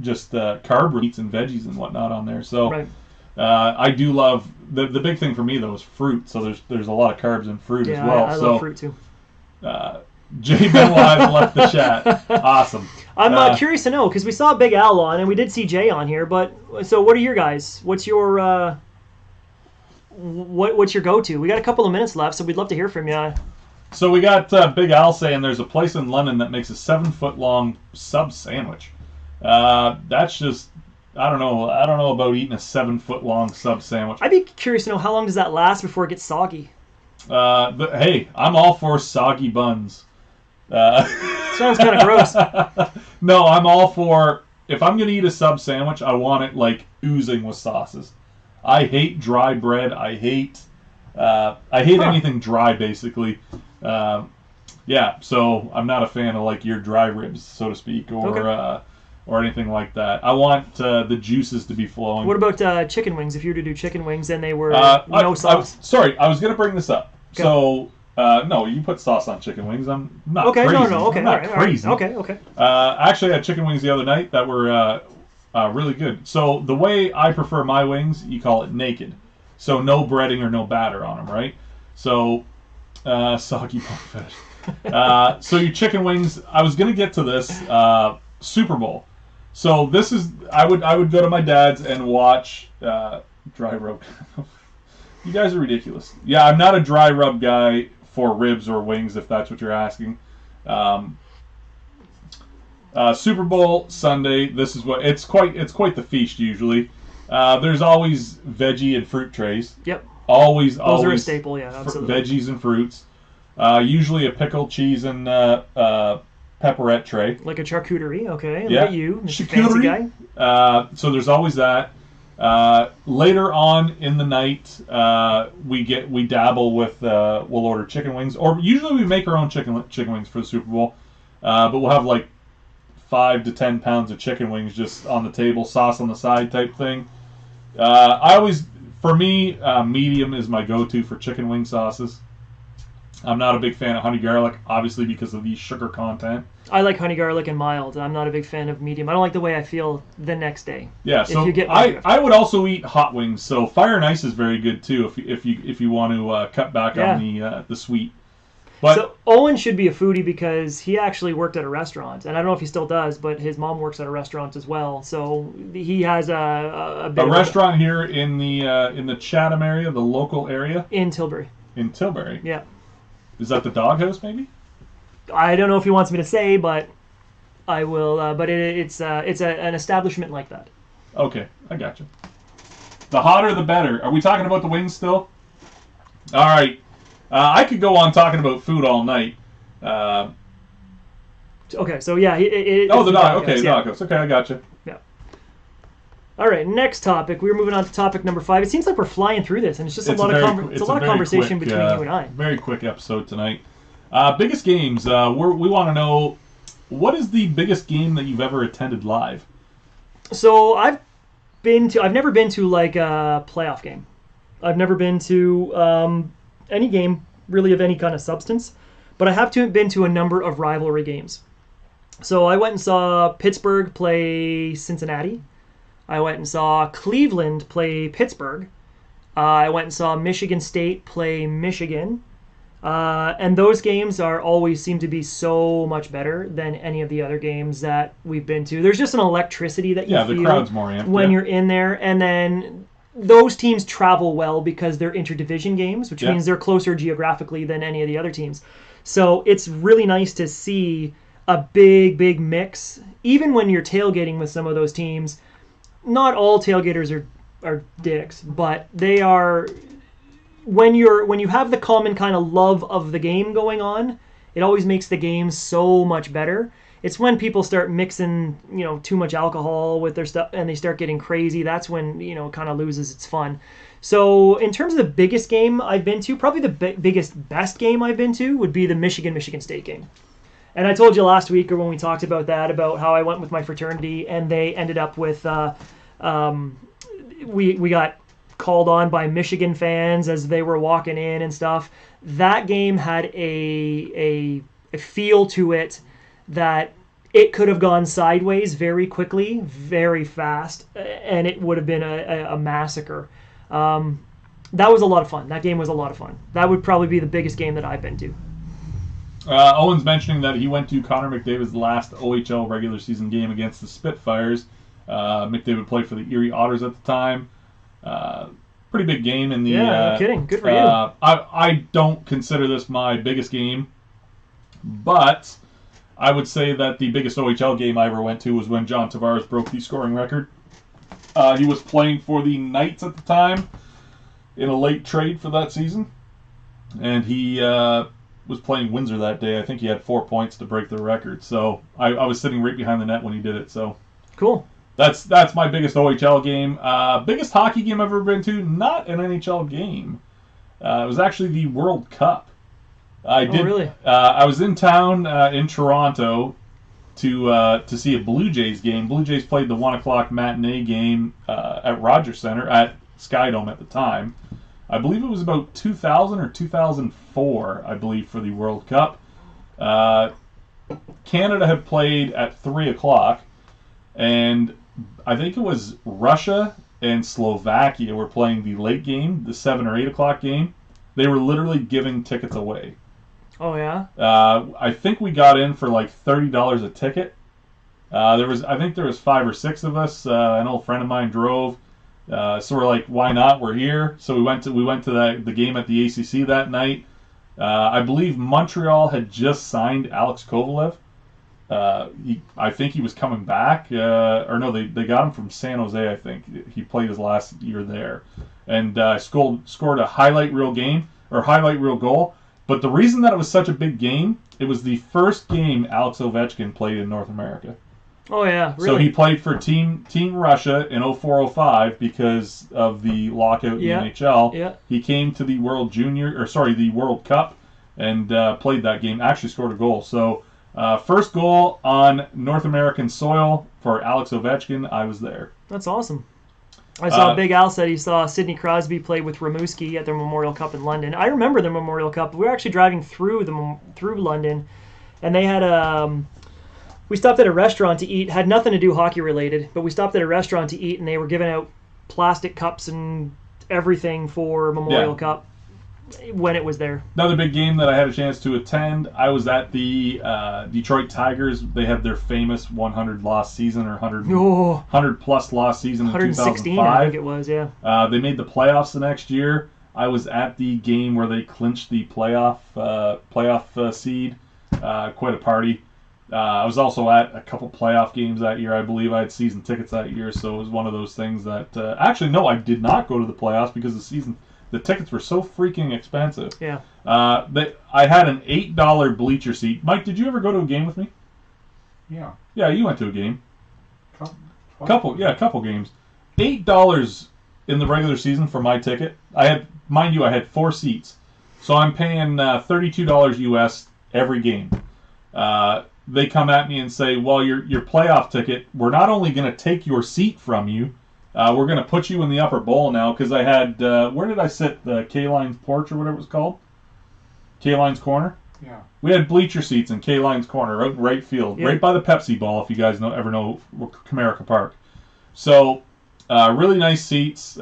Just carb meats and veggies and whatnot on there. So Right. I do love the big thing for me though is fruit. So there's a lot of carbs in fruit as well. I love fruit too. Jay Benoit left the chat. Awesome. I'm curious to know because we saw Big Al on and we did see Jay on here. But so what are your guys? What's your what's your go-to? We got a couple of minutes left, so we'd love to hear from you. So we got Big Al saying there's a place in London that makes a 7-foot-long sub sandwich. That's just I don't know about eating a 7-foot-long sub sandwich. I'd be curious to know how long does that last before it gets soggy. But hey, I'm all for soggy buns. Sounds kind of gross. No, I'm all for if I'm gonna eat a sub sandwich, I want it like oozing with sauces. I hate dry bread. I hate anything dry basically. Yeah, so I'm not a fan of like your dry ribs, so to speak, or anything like that. I want the juices to be flowing. What about chicken wings? If you were to do chicken wings and they were no I sauce. was going to bring this up. Okay. So, no, you put sauce on chicken wings. I'm not okay, crazy. No, okay. I'm not crazy. Right. Okay. Actually, I had chicken wings the other night that were really good. So, the way I prefer my wings, you call it naked. So, no breading or no batter on them, right? So, soggy bone fetish. So, your chicken wings, I was going to get to this Super Bowl. So this is I would go to my dad's and watch dry rub. You guys are ridiculous. Yeah, I'm not a dry rub guy for ribs or wings if that's what you're asking. Super Bowl Sunday. This is what it's quite the feast usually. There's always veggie and fruit trays. Yep. Always are a staple. Yeah, absolutely. Veggies and fruits. Usually a pickle, cheese, and pepperette tray. Like a charcuterie, okay. Yeah. Look at you, Mr. Fancy guy. So there's always that. Later on in the night, we dabble with we'll order chicken wings, or usually we make our own chicken wings for the Super Bowl. But we'll have like 5 to 10 pounds of chicken wings just on the table, sauce on the side type thing. For me, medium is my go-to for chicken wing sauces. I'm not a big fan of honey garlic, obviously because of the sugar content. I like honey garlic and mild. I'm not a big fan of medium. I don't like the way I feel the next day. Yeah, so I would also eat hot wings. So fire and ice is very good too if you want to cut back on the sweet. But so Owen should be a foodie because he actually worked at a restaurant, and I don't know if he still does, but his mom works at a restaurant as well. So he has a restaurant here in the Chatham area, the local area in Tilbury. In Tilbury, yeah. Is that the Doghouse, maybe? I don't know if he wants me to say, but I will. But it's an establishment like that. Okay, I got you. The hotter, the better. Are we talking about the wings still? All right. I could go on talking about food all night. Uh, Okay, so yeah, the dog. Okay, Doghouse. Okay, I gotcha. Yeah. All right, next topic. We're moving on to topic number 5. It seems like we're flying through this, and it's just a lot of conversation between you and I. Very quick episode tonight. Biggest games. We want to know, what is the biggest game that you've ever attended live? So I've never been to like a playoff game. I've never been to any game really of any kind of substance, but I have been to a number of rivalry games. So I went and saw Pittsburgh play Cincinnati. I went and saw Cleveland play Pittsburgh. I went and saw Michigan State play Michigan. And those games always seem to be so much better than any of the other games that we've been to. There's just an electricity that you feel the crowd's more amped, when you're in there. And then those teams travel well because they're interdivision games, which means they're closer geographically than any of the other teams. So it's really nice to see a big mix. Even when you're tailgating with some of those teams, not all tailgaters are dicks, but they are. When you have the common kind of love of the game going on, it always makes the game so much better. It's when people start mixing, too much alcohol with their stuff and they start getting crazy. That's when, it kind of loses its fun. So in terms of the biggest game I've been to, probably the best game I've been to would be the Michigan State game. And I told you last week, or when we talked about that, about how I went with my fraternity and they ended up with, we got called on by Michigan fans as they were walking in and stuff. That game had a feel to it that it could have gone sideways very quickly, very fast, and it would have been a massacre. That was a lot of fun. That game was a lot of fun. That would probably be the biggest game that I've been to. Owen's mentioning that he went to Connor McDavid's last OHL regular season game against the Spitfires. McDavid played for the Erie Otters at the time. Pretty big game in the. Yeah, no kidding. Good for you. I don't consider this my biggest game, but I would say that the biggest OHL game I ever went to was when John Tavares broke the scoring record. He was playing for the Knights at the time in a late trade for that season, and he was playing Windsor that day. I think he had 4 points to break the record. So I was sitting right behind the net when he did it. So cool. That's my biggest OHL game. Biggest hockey game I've ever been to, not an NHL game. It was actually the World Cup. Really? I was in town in Toronto to see a Blue Jays game. Blue Jays played the 1 o'clock matinee game at Rogers Center at Skydome at the time. I believe it was about 2000 or 2004, I believe, for the World Cup. Canada had played at 3 o'clock, and I think it was Russia and Slovakia were playing the late game, the 7 or 8 o'clock game. They were literally giving tickets away. Oh, yeah? I think we got in for like $30 a ticket. I think there was 5 or 6 of us. An old friend of mine drove. So we're like, why not? We're here. So we went to the game at the ACC that night. I believe Montreal had just signed Alex Kovalev. I think he was coming back, or no, they got him from San Jose. I think he played his last year there, and scored a highlight reel goal. But the reason that it was such a big game, it was the first game Alex Ovechkin played in North America. Oh yeah, really? So he played for Team Russia in 04-05 because of the lockout in the NHL. Yeah. He came to the the World Cup, and played that game. Actually scored a goal. So first goal on North American soil for Alex Ovechkin. I was there. That's awesome. I saw Big Al said he saw Sidney Crosby play with Rimouski at their Memorial Cup in London. I remember the Memorial Cup. We were actually driving through London, and they had we stopped at a restaurant to eat. Had nothing to do hockey related, but we stopped at a restaurant to eat, and they were giving out plastic cups and everything for Memorial Cup when it was there. Another big game that I had a chance to attend. I was at the Detroit Tigers. They had their famous 100 loss season, or 100 plus loss season in 116, 2005. I think it was. Yeah. They made the playoffs the next year. I was at the game where they clinched the playoff seed. Quite a party. I was also at a couple playoff games that year. I believe I had season tickets that year, so it was one of those things that... actually, no, I did not go to the playoffs because the the tickets were so freaking expensive. Yeah. I had an $8 bleacher seat. Mike, did you ever go to a game with me? Yeah. Yeah, you went to a game. Couple Games. $8 in the regular season for my ticket. I had 4 seats, so I'm paying $32 US every game. They come at me and say, well, your playoff ticket, we're not only going to take your seat from you, we're going to put you in the upper bowl now, because I had, where did I sit? The K-Line's porch or whatever it was called? K-Line's corner? Yeah. We had bleacher seats in K-Line's corner, out in right field, right by the Pepsi ball, if you guys ever know Comerica Park. So, really nice seats,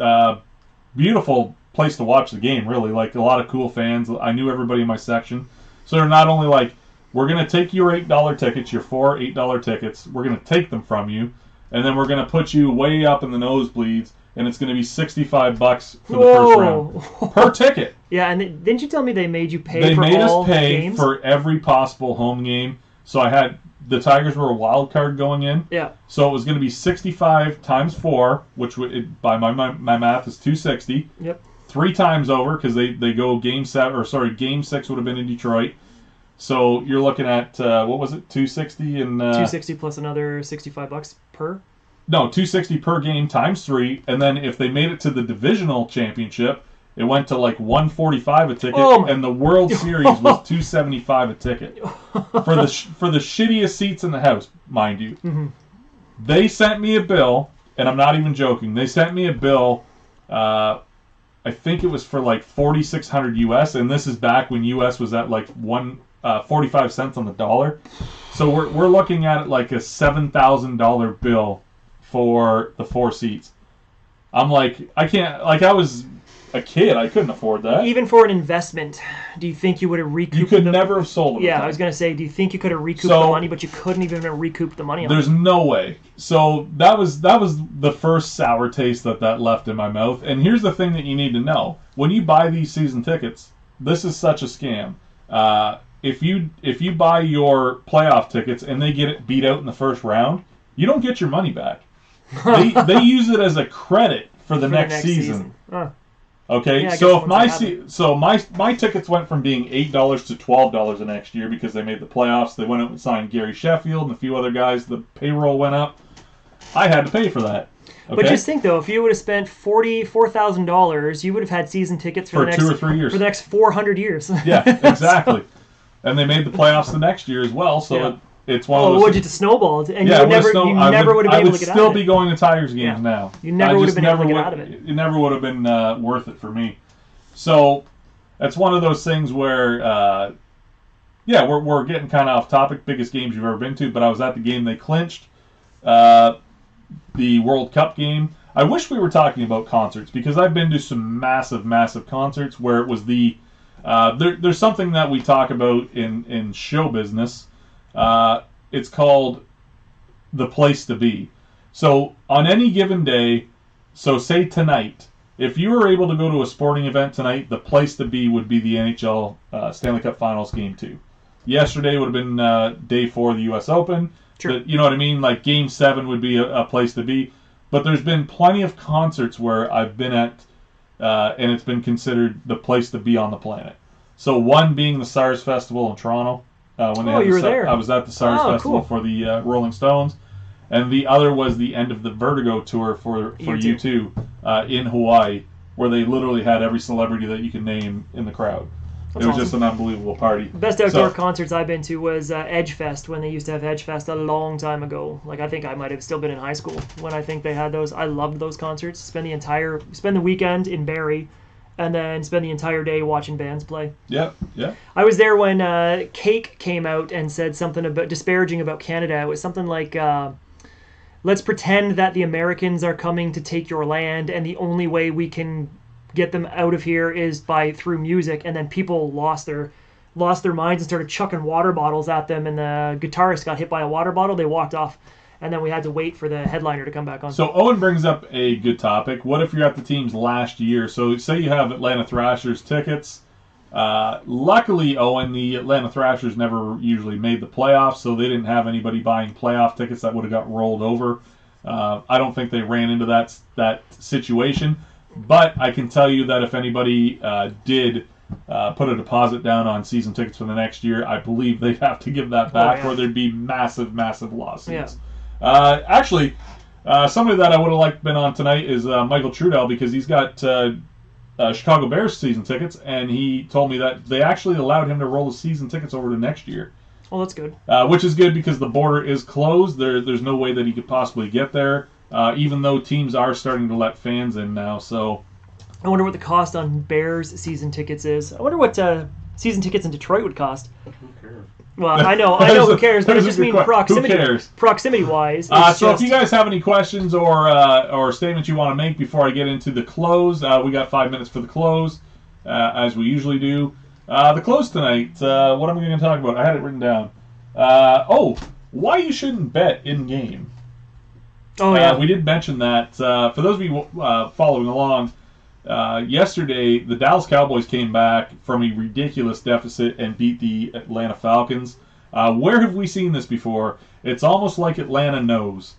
beautiful place to watch the game, really. Like, a lot of cool fans. I knew everybody in my section. So they're not only like, we're going to take your $8 tickets, your 4 $8 tickets, we're going to take them from you, and then we're going to put you way up in the nosebleeds, and it's going to be $65 for the first round. Per ticket. Yeah, and didn't you tell me they made you pay They for made all us pay games? for every possible home game. So I had, the Tigers were a wild card going in. Yeah. So it was going to be 65 times 4, which by my math is 260. Yep. 3 times over, because they go game 6 would have been in Detroit. So you're looking at, what was it, 260 and... 260 plus another $65 per? No, 260 per game times 3, and then if they made it to the divisional championship, it went to like $145 a ticket, and the World Series was $275 a ticket for the shittiest seats in the house, mind you. Mm-hmm. They sent me a bill, and I'm not even joking. They sent me a bill. I think it was for like $4,600 US, and this is back when US was at like 45 cents on the dollar. So we're looking at it like a $7,000 bill for the 4 seats. I'm like, I can't, like, I was a kid, I couldn't afford that. Even for an investment, do you think you would have recouped? You could never have sold them. Yeah, I was gonna say, do you think you could have recouped the money, but you couldn't even have recouped the money? There's no way. So that was the first sour taste that left in my mouth. And here's the thing that you need to know: when you buy these season tickets, this is such a scam. If you buy your playoff tickets and they get it beat out in the first round, you don't get your money back. They use it as a credit for the next season. Okay, yeah, so if my tickets went from being $8 to $12 the next year because they made the playoffs. They went out and signed Gary Sheffield and a few other guys. The payroll went up. I had to pay for that. Okay? But just think though, if you would have spent $44,000, you would have had season tickets for the next 2 or 3 years. For the next 400 years. Yeah, exactly. And they made the playoffs the next year as well. So it's one of those. Would you just snowballed? And you never would have been able to get out of it. I would still be going to Tigers games now. You never would have been able to get out of it. It never would have been worth it for me. So that's one of those things where, we're getting kind of off topic. Biggest games you've ever been to, but I was at the game they clinched, the World Cup game. I wish we were talking about concerts because I've been to some massive, massive concerts where it was the. There's something that we talk about in show business. It's called the place to be. So on any given day, so say tonight, if you were able to go to a sporting event tonight, the place to be would be the NHL Stanley Cup Finals Game 2. Yesterday would have been Day 4 of the U.S. Open. Sure. You know what I mean? Like Game 7 would be a place to be. But there's been plenty of concerts where I've been at, and it's been considered the place to be on the planet. So one being the SARS Festival in Toronto. When they you were there. I was at the SARS Festival for the Rolling Stones. And the other was the end of the Vertigo tour for U2 in Hawaii, where they literally had every celebrity that you can name in the crowd. It was just an unbelievable party. The best outdoor concerts I've been to was Edge Fest, when they used to have Edge Fest a long time ago. Like, I think I might have still been in high school when I think they had those. I loved those concerts. Spend the weekend in Barrie, and then spend the entire day watching bands play. Yeah. I was there when Cake came out and said something about disparaging about Canada. It was something like, let's pretend that the Americans are coming to take your land, and the only way we can get them out of here is through music. And then people lost their minds and started chucking water bottles at them, and the guitarist got hit by a water bottle. They walked off, and then we had to wait for the headliner to come back on. So Owen brings up a good topic. What if you're at the team's last year? So say you have Atlanta Thrashers tickets. Luckily, Owen, the Atlanta Thrashers never usually made the playoffs, so they didn't have anybody buying playoff tickets that would have got rolled over. I don't think they ran into that situation. But I can tell you that if anybody did put a deposit down on season tickets for the next year, I believe they'd have to give that back, or there'd be massive, massive lawsuits. Yeah. Actually, somebody that I would have liked been on tonight is Michael Trudell, because he's got Chicago Bears season tickets, and he told me that they actually allowed him to roll the season tickets over to next year. Oh, that's good. Which is good because the border is closed. There's no way that he could possibly get there, even though teams are starting to let fans in now. So I wonder what the cost on Bears season tickets is. I wonder what season tickets in Detroit would cost. Who cares? Well, I know who cares, but I just mean proximity. Who cares? Proximity-wise. So if you guys have any questions or statements you want to make before I get into the close, we got 5 minutes for the close, as we usually do. The close tonight, what am I going to talk about? I had it written down. Why you shouldn't bet in-game. Oh, yeah. We did mention that. For those of you following along, yesterday the Dallas Cowboys came back from a ridiculous deficit and beat the Atlanta Falcons. Where have we seen this before? It's almost like Atlanta knows.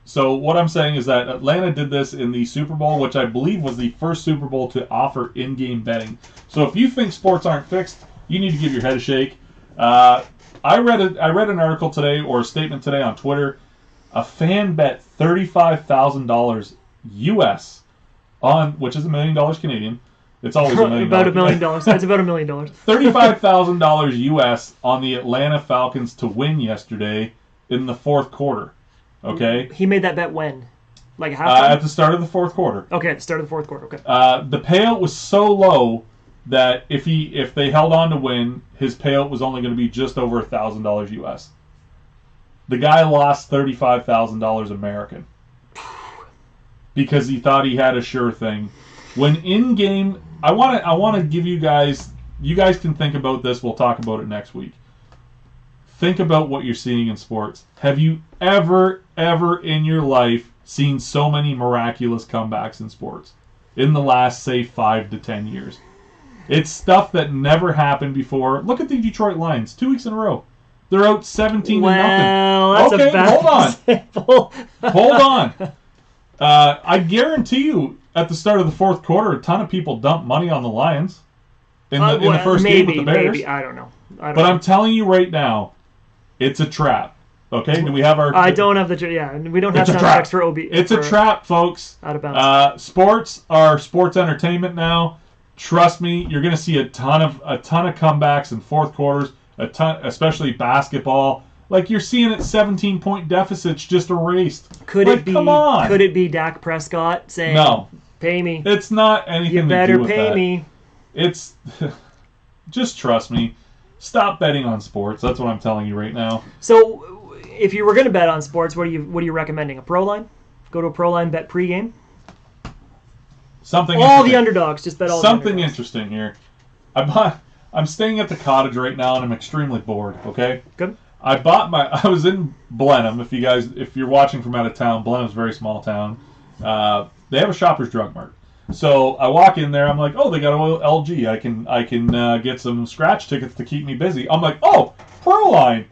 So what I'm saying is that Atlanta did this in the Super Bowl, which I believe was the first Super Bowl to offer in-game betting. So if you think sports aren't fixed, you need to give your head a shake. I read an article today, or a statement today on Twitter. A fan bet $35,000 US on, which is $1 million Canadian. It's always $1 million. About $1 million. That's about $1 million. $35,000 US on the Atlanta Falcons to win yesterday in the fourth quarter. Okay. He made that bet when? Like a halftime? At the start of the fourth quarter. Okay, at the start of the fourth quarter. Okay. The payout was so low that if they held on to win, his payout was only going to be just over $1,000 US. The guy lost $35,000 American because he thought he had a sure thing. When in game, I want to give you guys can think about this. We'll talk about it next week. Think about what you're seeing in sports. Have you ever in your life seen so many miraculous comebacks in sports in the last, say, 5 to 10 years? It's stuff that never happened before. Look at the Detroit Lions, 2 weeks in a row. They're out 17 to nothing. Well, that's okay, a bad hold on. Hold on. I guarantee you, at the start of the fourth quarter, a ton of people dumped money on the Lions in the first game with the Bears. Maybe. I don't know. I'm telling you right now, it's a trap. Okay? Do we have our... I don't have the... Yeah, we don't have sound effects for OB. It's a trap, folks. Out of bounds. Sports are sports entertainment now. Trust me, you're going to see a ton of comebacks in fourth quarters, especially basketball. Like, you're seeing it 17-point deficits just erased. Come on. Could it be Dak Prescott saying, no, pay me? It's not anything you to better do with pay that. me. It's just trust me. Stop betting on sports. That's what I'm telling you right now. So, if you were going to bet on sports, what are you recommending? A pro line? Go to a pro line, bet pregame. All the underdogs. Just bet all the underdogs. Something interesting here. I'm staying at the cottage right now, and I'm extremely bored. Okay. Good. I was in Blenheim. If you're watching from out of town, Blenheim's a very small town. They have a Shoppers Drug Mart. So I walk in there. I'm like, oh, they got an LG. I can get some scratch tickets to keep me busy. I'm like, oh, pro line.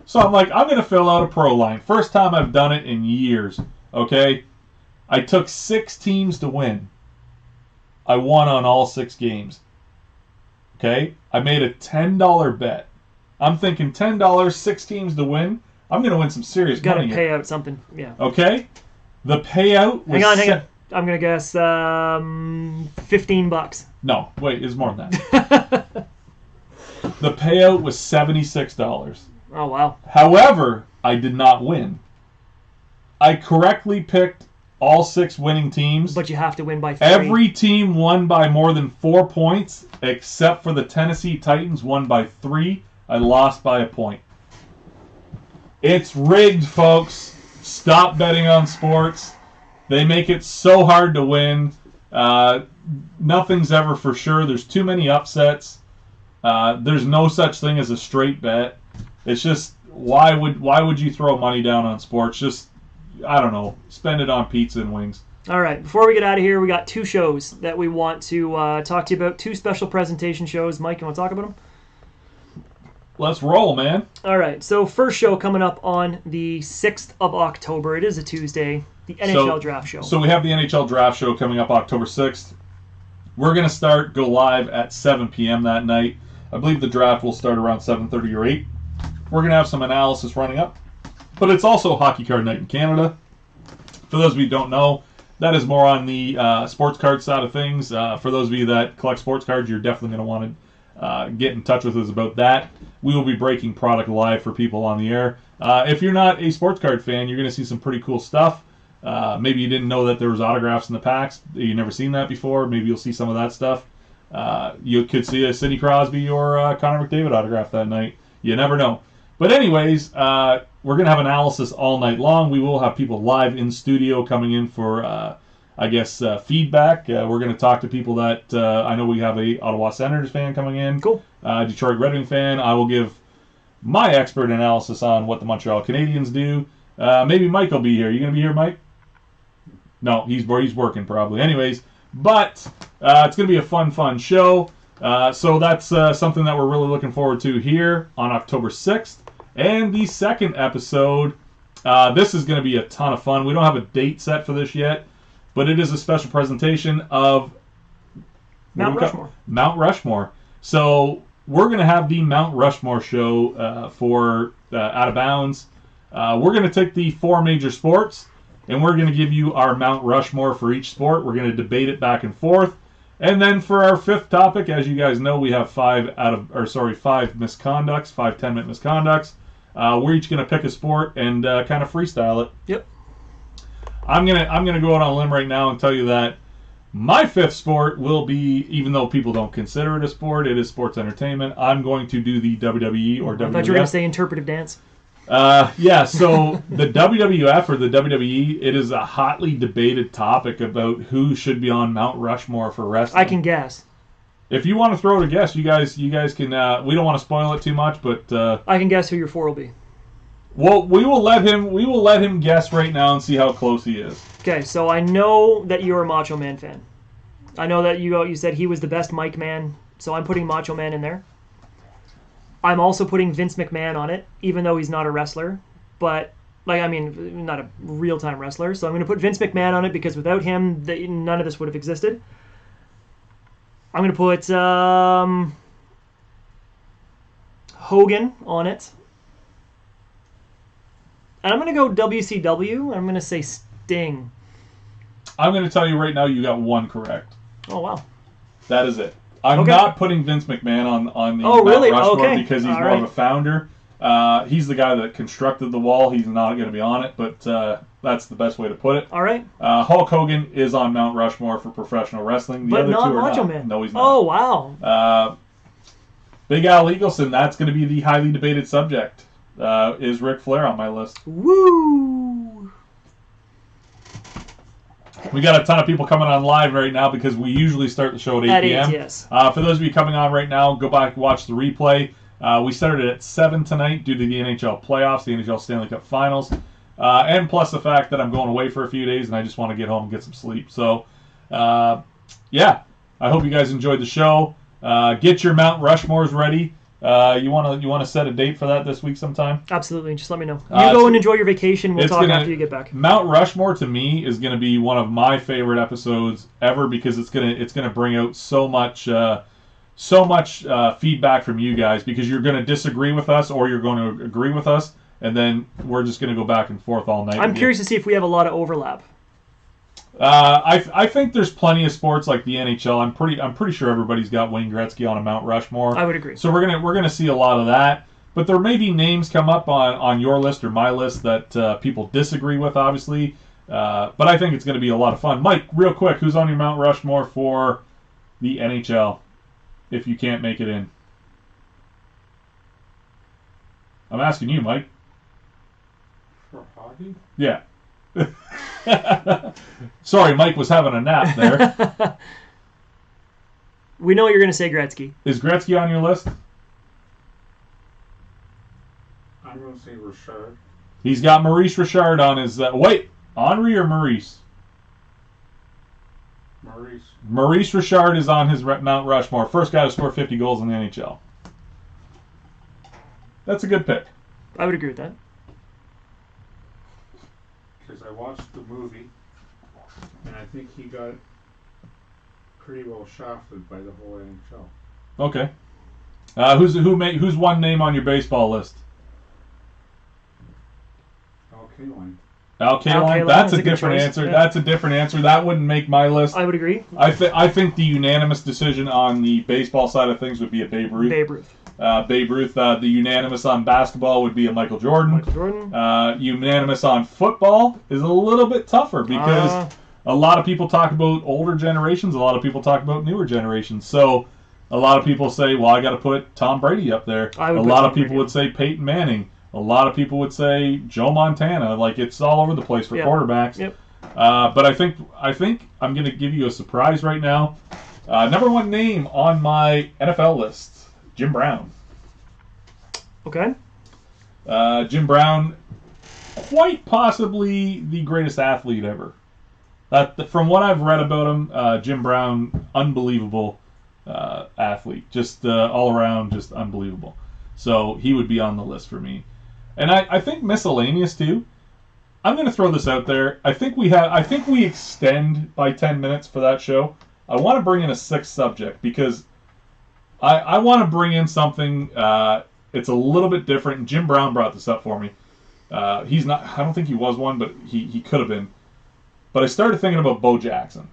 So I'm like, I'm gonna fill out a pro line. First time I've done it in years. Okay. I took 6 teams to win. I won on all 6 games. Okay? I made a $10 bet. I'm thinking $10, 6 teams to win. I'm going to win some serious money. Got to pay out something, yeah. Okay? The payout was... Hang on. I'm going to guess $15. No, wait, it's more than that. The payout was $76. Oh, wow. However, I did not win. I correctly picked all 6 winning teams. But you have to win by 3. Every team won by more than 4 points, except for the Tennessee Titans won by 3. I lost by a point. It's rigged, folks. Stop betting on sports. They make it so hard to win. Nothing's ever for sure. There's too many upsets. There's no such thing as a straight bet. It's just, why would you throw money down on sports? Just, I don't know, spend it on pizza and wings. All right, before we get out of here, we got 2 shows that we want to talk to you about. 2 special presentation shows. Mike, you want to talk about them? Let's roll, man. All right, so first show coming up on the 6th of October. It is a Tuesday. The NHL Draft Show. So we have the NHL Draft Show coming up October 6th. We're going to go live at 7 p.m. that night. I believe the draft will start around 7:30 or 8. We're going to have some analysis running up. But it's also Hockey Card Night in Canada. For those of you who don't know, that is more on the sports card side of things. For those of you that collect sports cards, you're definitely going to want to get in touch with us about that. We will be breaking product live for people on the air. If you're not a sports card fan, you're going to see some pretty cool stuff. Maybe you didn't know that there was autographs in the packs. You've never seen that before. Maybe you'll see some of that stuff. You could see a Sidney Crosby or Connor McDavid autograph that night. You never know. But anyways, we're going to have analysis all night long. We will have people live in studio coming in for, feedback. We're going to talk to people that I know we have a Ottawa Senators fan coming in. Cool. Detroit Red Wing fan. I will give my expert analysis on what the Montreal Canadiens do. Maybe Mike will be here. You going to be here, Mike? No, he's working probably. Anyways, but it's going to be a fun show. So that's something that we're really looking forward to here on October 6th. And the second episode, this is going to be a ton of fun. We don't have a date set for this yet, but it is a special presentation of Mount Rushmore. Mount Rushmore. So we're going to have the Mount Rushmore show for Out of Bounds. We're going to take the 4 major sports, and we're going to give you our Mount Rushmore for each sport. We're going to debate it back and forth. And then for our 5th topic, as you guys know, we have 5 misconducts, 5 10-minute misconducts. We're each going to pick a sport and kind of freestyle it. Yep. I'm gonna go out on a limb right now and tell you that my 5th sport will be, even though people don't consider it a sport, it is sports entertainment. I'm going to do the WWE or WWF. I thought you were going to say interpretive dance. So the WWF or the WWE, it is a hotly debated topic about who should be on Mount Rushmore for wrestling. I can guess. If you want to throw it a guess, you guys can. We don't want to spoil it too much, but I can guess who your 4 will be. Well, we will let him guess right now and see how close he is. Okay, so I know that you're a Macho Man fan. I know that you said he was the best Mike Man, so I'm putting Macho Man in there. I'm also putting Vince McMahon on it, even though he's not a wrestler, but not a real-time wrestler. So I'm going to put Vince McMahon on it because without him, none of this would have existed. I'm going to put Hogan on it. And I'm going to go WCW. I'm going to say Sting. I'm going to tell you right now, you got 1 correct. Oh, wow. That is it. I'm not putting Vince McMahon on the Mount Rushmore because he's more right. of a founder. He's the guy that constructed the wall. He's not going to be on it, but that's the best way to put it. All right. Hulk Hogan is on Mount Rushmore for professional wrestling. The but other not 2 are Macho not. Man. No, he's not. Oh, wow. Big Al Eagleson, that's going to be the highly debated subject. Is Ric Flair on my list? Woo! We got a ton of people coming on live right now because we usually start the show at 8 p.m. 8, yes. For those of you coming on right now, go back and watch the replay. We started at 7 tonight due to the NHL playoffs, the NHL Stanley Cup Finals, and plus the fact that I'm going away for a few days and I just want to get home and get some sleep. So, I hope you guys enjoyed the show. Get your Mount Rushmores ready. You want to set a date for that this week sometime? Absolutely. Just let me know. You go and enjoy your vacation. We'll talk after you get back. Mount Rushmore to me is going to be one of my favorite episodes ever because it's gonna bring out so much feedback from you guys because you're going to disagree with us or you're going to agree with us, and then we're just going to go back and forth all night. I'm curious to see if we have a lot of overlap. I think there's plenty of sports like the NHL. I'm pretty sure everybody's got Wayne Gretzky on a Mount Rushmore. I would agree. So we're gonna see a lot of that. But there may be names come up on your list or my list that people disagree with, obviously. But I think it's going to be a lot of fun. Mike, real quick, who's on your Mount Rushmore for the NHL? If you can't make it in, I'm asking you, Mike. For hockey? Yeah. Sorry, Mike was having a nap there. We know you're going to say Gretzky. Is Gretzky on your list? I'm going to say Richard. He's got Maurice Richard on his... wait, Henri or Maurice? Maurice. Maurice Richard is on his Mount Rushmore. First guy to score 50 goals in the NHL. That's a good pick. I would agree with that. because I watched the movie, and I think he got pretty well shafted by the whole NHL. Okay. Who's one name on your baseball list? Al Kaline. Al Kaline. That's a different answer. Yeah. That's a different answer. That wouldn't make my list. I would agree. I think the unanimous decision on the baseball side of things would be a Babe Ruth. Babe Ruth. Babe Ruth. The unanimous on basketball would be a Michael Jordan. Michael Jordan. Unanimous on football is a little bit tougher because a lot of people talk about older generations. A lot of people talk about newer generations. So a lot of people say, well, I got to put Tom Brady up there. A lot of people would say Peyton Manning. A lot of people would say Joe Montana. Like, it's all over the place for quarterbacks. Yep. But I think I'm going to give you a surprise right now. Number one name on my NFL list, Jim Brown. Okay. Jim Brown, quite possibly the greatest athlete ever. From what I've read about him, Jim Brown, unbelievable athlete. Just all around, just unbelievable. So he would be on the list for me. And I think miscellaneous too. I'm going to throw this out there. I think we extend by 10 minutes for that show. I want to bring in a sixth subject because I want to bring in something. It's a little bit different. And Jim Brown brought this up for me. He's not. I don't think he was one, but he could have been. But I started thinking about Bo Jackson,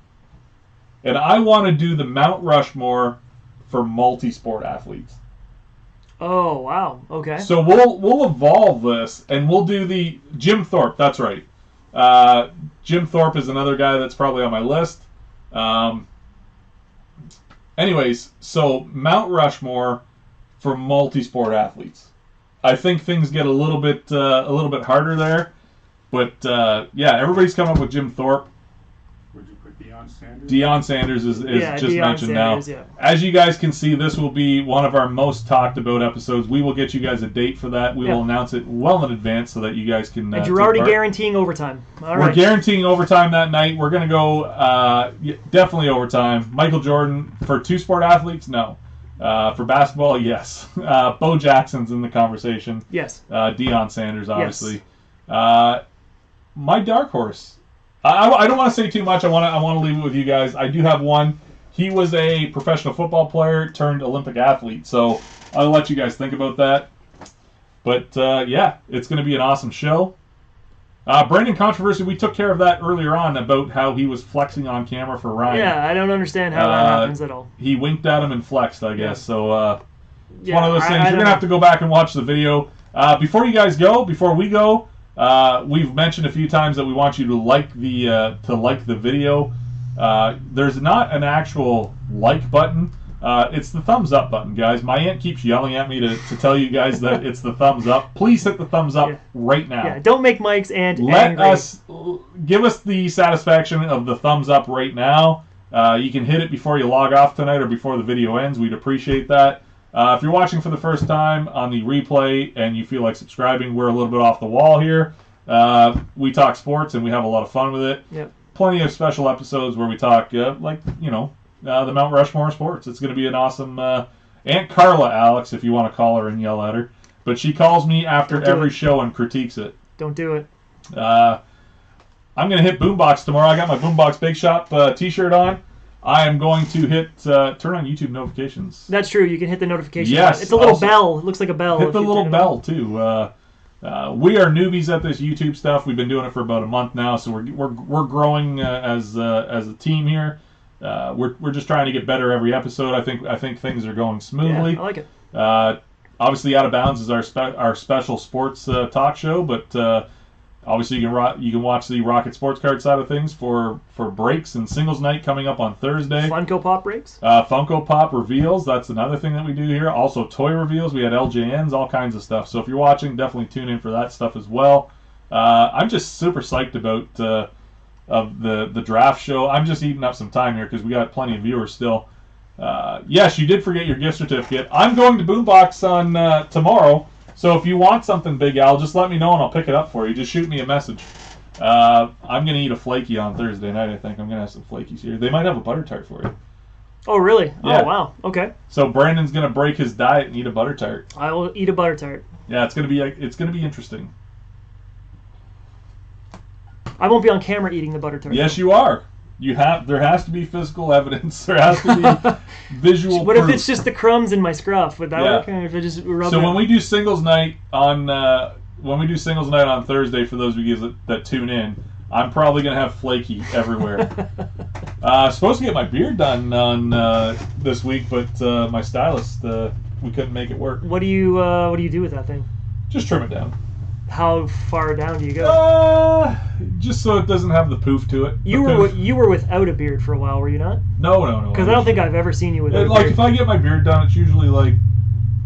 and I want to do the Mount Rushmore for multi-sport athletes. Oh, wow. Okay. So we'll evolve this, and we'll do the Jim Thorpe. That's right. Jim Thorpe is another guy that's probably on my list. Anyways, so Mount Rushmore for multi-sport athletes. I think things get a little bit harder there, but yeah, everybody's come up with Jim Thorpe. Would you put Deion Sanders? Deion Sanders is just Deion mentioned Sanders, now. Yeah. As you guys can see, this will be one of our most talked about episodes. We will get you guys a date for that. We will announce it well in advance so that you guys can. And you're already guaranteeing overtime. We're guaranteeing overtime that night. We're going to go definitely overtime. Michael Jordan for two-sport athletes, no. For basketball, yes. Bo Jackson's in the conversation. Yes. Deion Sanders, obviously. Yes. My dark horse. I don't want to say too much. I want to leave it with you guys. I do have one. He was a professional football player turned Olympic athlete. So I'll let you guys think about that. But yeah, it's going to be an awesome show. Brandon controversy. We took care of that earlier on about how he was flexing on camera for Ryan. Yeah, I don't understand how that happens at all. He winked at him and flexed, I guess. So it's one of those things. You're going to have to go back and watch the video. Before we go, we've mentioned a few times that we want you to like the video. There's not an actual like button. It's the thumbs up button, guys. My aunt keeps yelling at me to tell you guys that it's the thumbs up. Please hit the thumbs up right now. Yeah, don't make Mike's aunt angry. Give us the satisfaction of the thumbs up right now. You can hit it before you log off tonight or before the video ends. We'd appreciate that. If you're watching for the first time on the replay and you feel like subscribing, we're a little bit off the wall here. We talk sports and we have a lot of fun with it. Yep. Plenty of special episodes where we talk, the Mount Rushmore of sports. It's going to be an awesome Aunt Carla, Alex, if you want to call her and yell at her. But she calls me after every show and critiques it. Don't do it. I'm going to hit Boombox tomorrow. I got my Boombox Big Shop t-shirt on. I am going to hit turn on YouTube notifications. That's true. You can hit the notification. Yes. It's a little bell. It looks like a bell. Hit the little bell, too. We are newbies at this YouTube stuff. We've been doing it for about a month now, so we're growing as a team here. We're just trying to get better every episode. I think things are going smoothly. Yeah, I like it. Obviously, Out of Bounds is our special sports talk show, but obviously you can watch the Rocket Sports Card side of things for breaks and singles night coming up on Thursday. Funko Pop breaks. Funko Pop reveals. That's another thing that we do here. Also toy reveals. We had LJNs, all kinds of stuff. So if you're watching, definitely tune in for that stuff as well. I'm just super psyched about of the draft show. I'm just eating up some time here because we got plenty of viewers still. Yes, you did forget your gift certificate. I'm going to Boombox on tomorrow. So if you want something, Big Al, just let me know and I'll pick it up for you. Just shoot me a message. I'm going to eat a flaky on Thursday night, I think. I'm going to have some flakies here. They might have a butter tart for you. Oh, really? Yeah. Oh, wow. Okay. So Brandon's going to break his diet and eat a butter tart. I will eat a butter tart. Yeah, it's going to be interesting. I won't be on camera eating the butter toast. Yes, you are. There has to be physical evidence. There has to be visual What proof. if it's just the crumbs in my scruff? Would that Yeah. work? Or if it just rub So it- when we do singles night on Thursday, for those of you that tune in, I'm probably gonna have flaky everywhere. Supposed to get my beard done on this week, but my stylist we couldn't make it work. What do you do with that thing? Just trim it down. How far down do you go? Just so it doesn't have the poof to it. You were without a beard for a while, were you not? No. Because I don't think I've ever seen you without a Like beard. if I get my beard done, it's usually like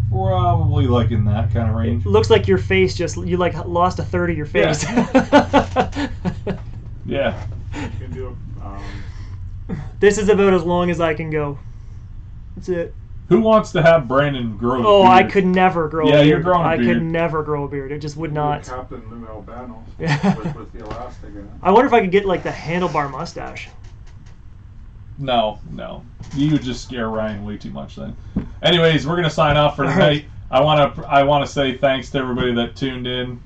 probably like in that kind of range. Looks like your face you like lost a third of your face. Yeah. You can do This is about as long as I can go. That's it. Who wants to have Brandon grow a Oh, beard? I could never grow a beard. you're growing a I beard. could never grow a beard. It just would not. Captain Lou Albano with the elastic in it. I wonder if I could get like the handlebar mustache. No. You would just scare Ryan way too much then. Anyways, we're gonna sign off for tonight. I wanna say thanks to everybody that tuned in.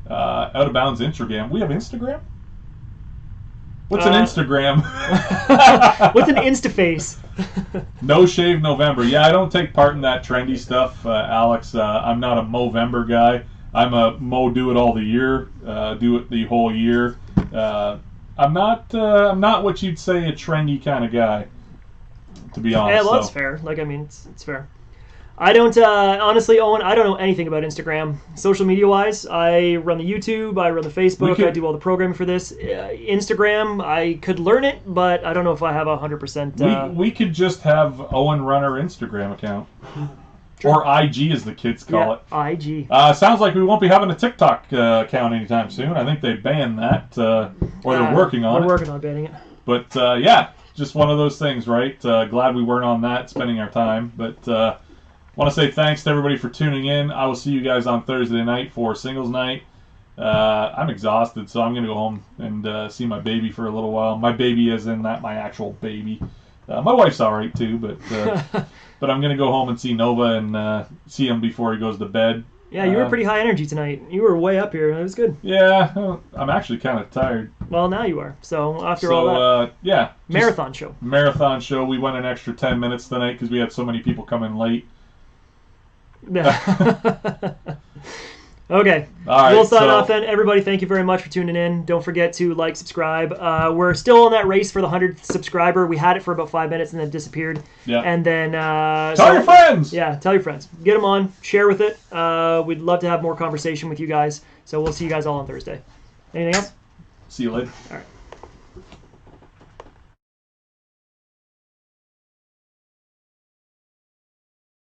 Out of Bounds Instagram. We have Instagram? What's an Instagram? What's an Instaface? No Shave November. Yeah, I don't take part in that trendy stuff, Alex. I'm not a Movember guy. I'm a do it all the year, do it the whole year. I'm not what you'd say a trendy kind of guy, to be honest. Yeah, well, that's fair. Like, I mean, it's fair. I don't, honestly, Owen, I don't know anything about Instagram. Social media-wise, I run the YouTube, I run the Facebook, I do all the programming for this. Instagram, I could learn it, but I don't know if I have 100%. We could just have Owen run our Instagram account. True. Or IG, as the kids call it. IG. Sounds like we won't be having a TikTok account anytime soon. I think they banned that, or they're working on it. We're working on banning it. But, yeah, just one of those things, right? Glad we weren't on that, spending our time. But, want to say thanks to everybody for tuning in. I will see you guys on Thursday night for singles night. I'm exhausted, so I'm going to go home and see my baby for a little while. My baby is in that, my actual baby. My wife's all right, too, but but I'm going to go home and see Nova and see him before he goes to bed. Yeah, you were pretty high energy tonight. You were way up here. It was good. Yeah, I'm actually kind of tired. Well, now you are. So after all that, yeah. marathon show. Marathon show. We went an extra 10 minutes tonight because we had so many people come in late. Okay. All right, we'll sign off then. Everybody, thank you very much for tuning in. Don't forget to like, subscribe. We're still in that race for the 100th subscriber. We had it for about 5 minutes and then it disappeared. Yeah. And then... tell your friends! Yeah, tell your friends. Get them on. Share with it. We'd love to have more conversation with you guys. So we'll see you guys all on Thursday. Anything else? See you later. All right.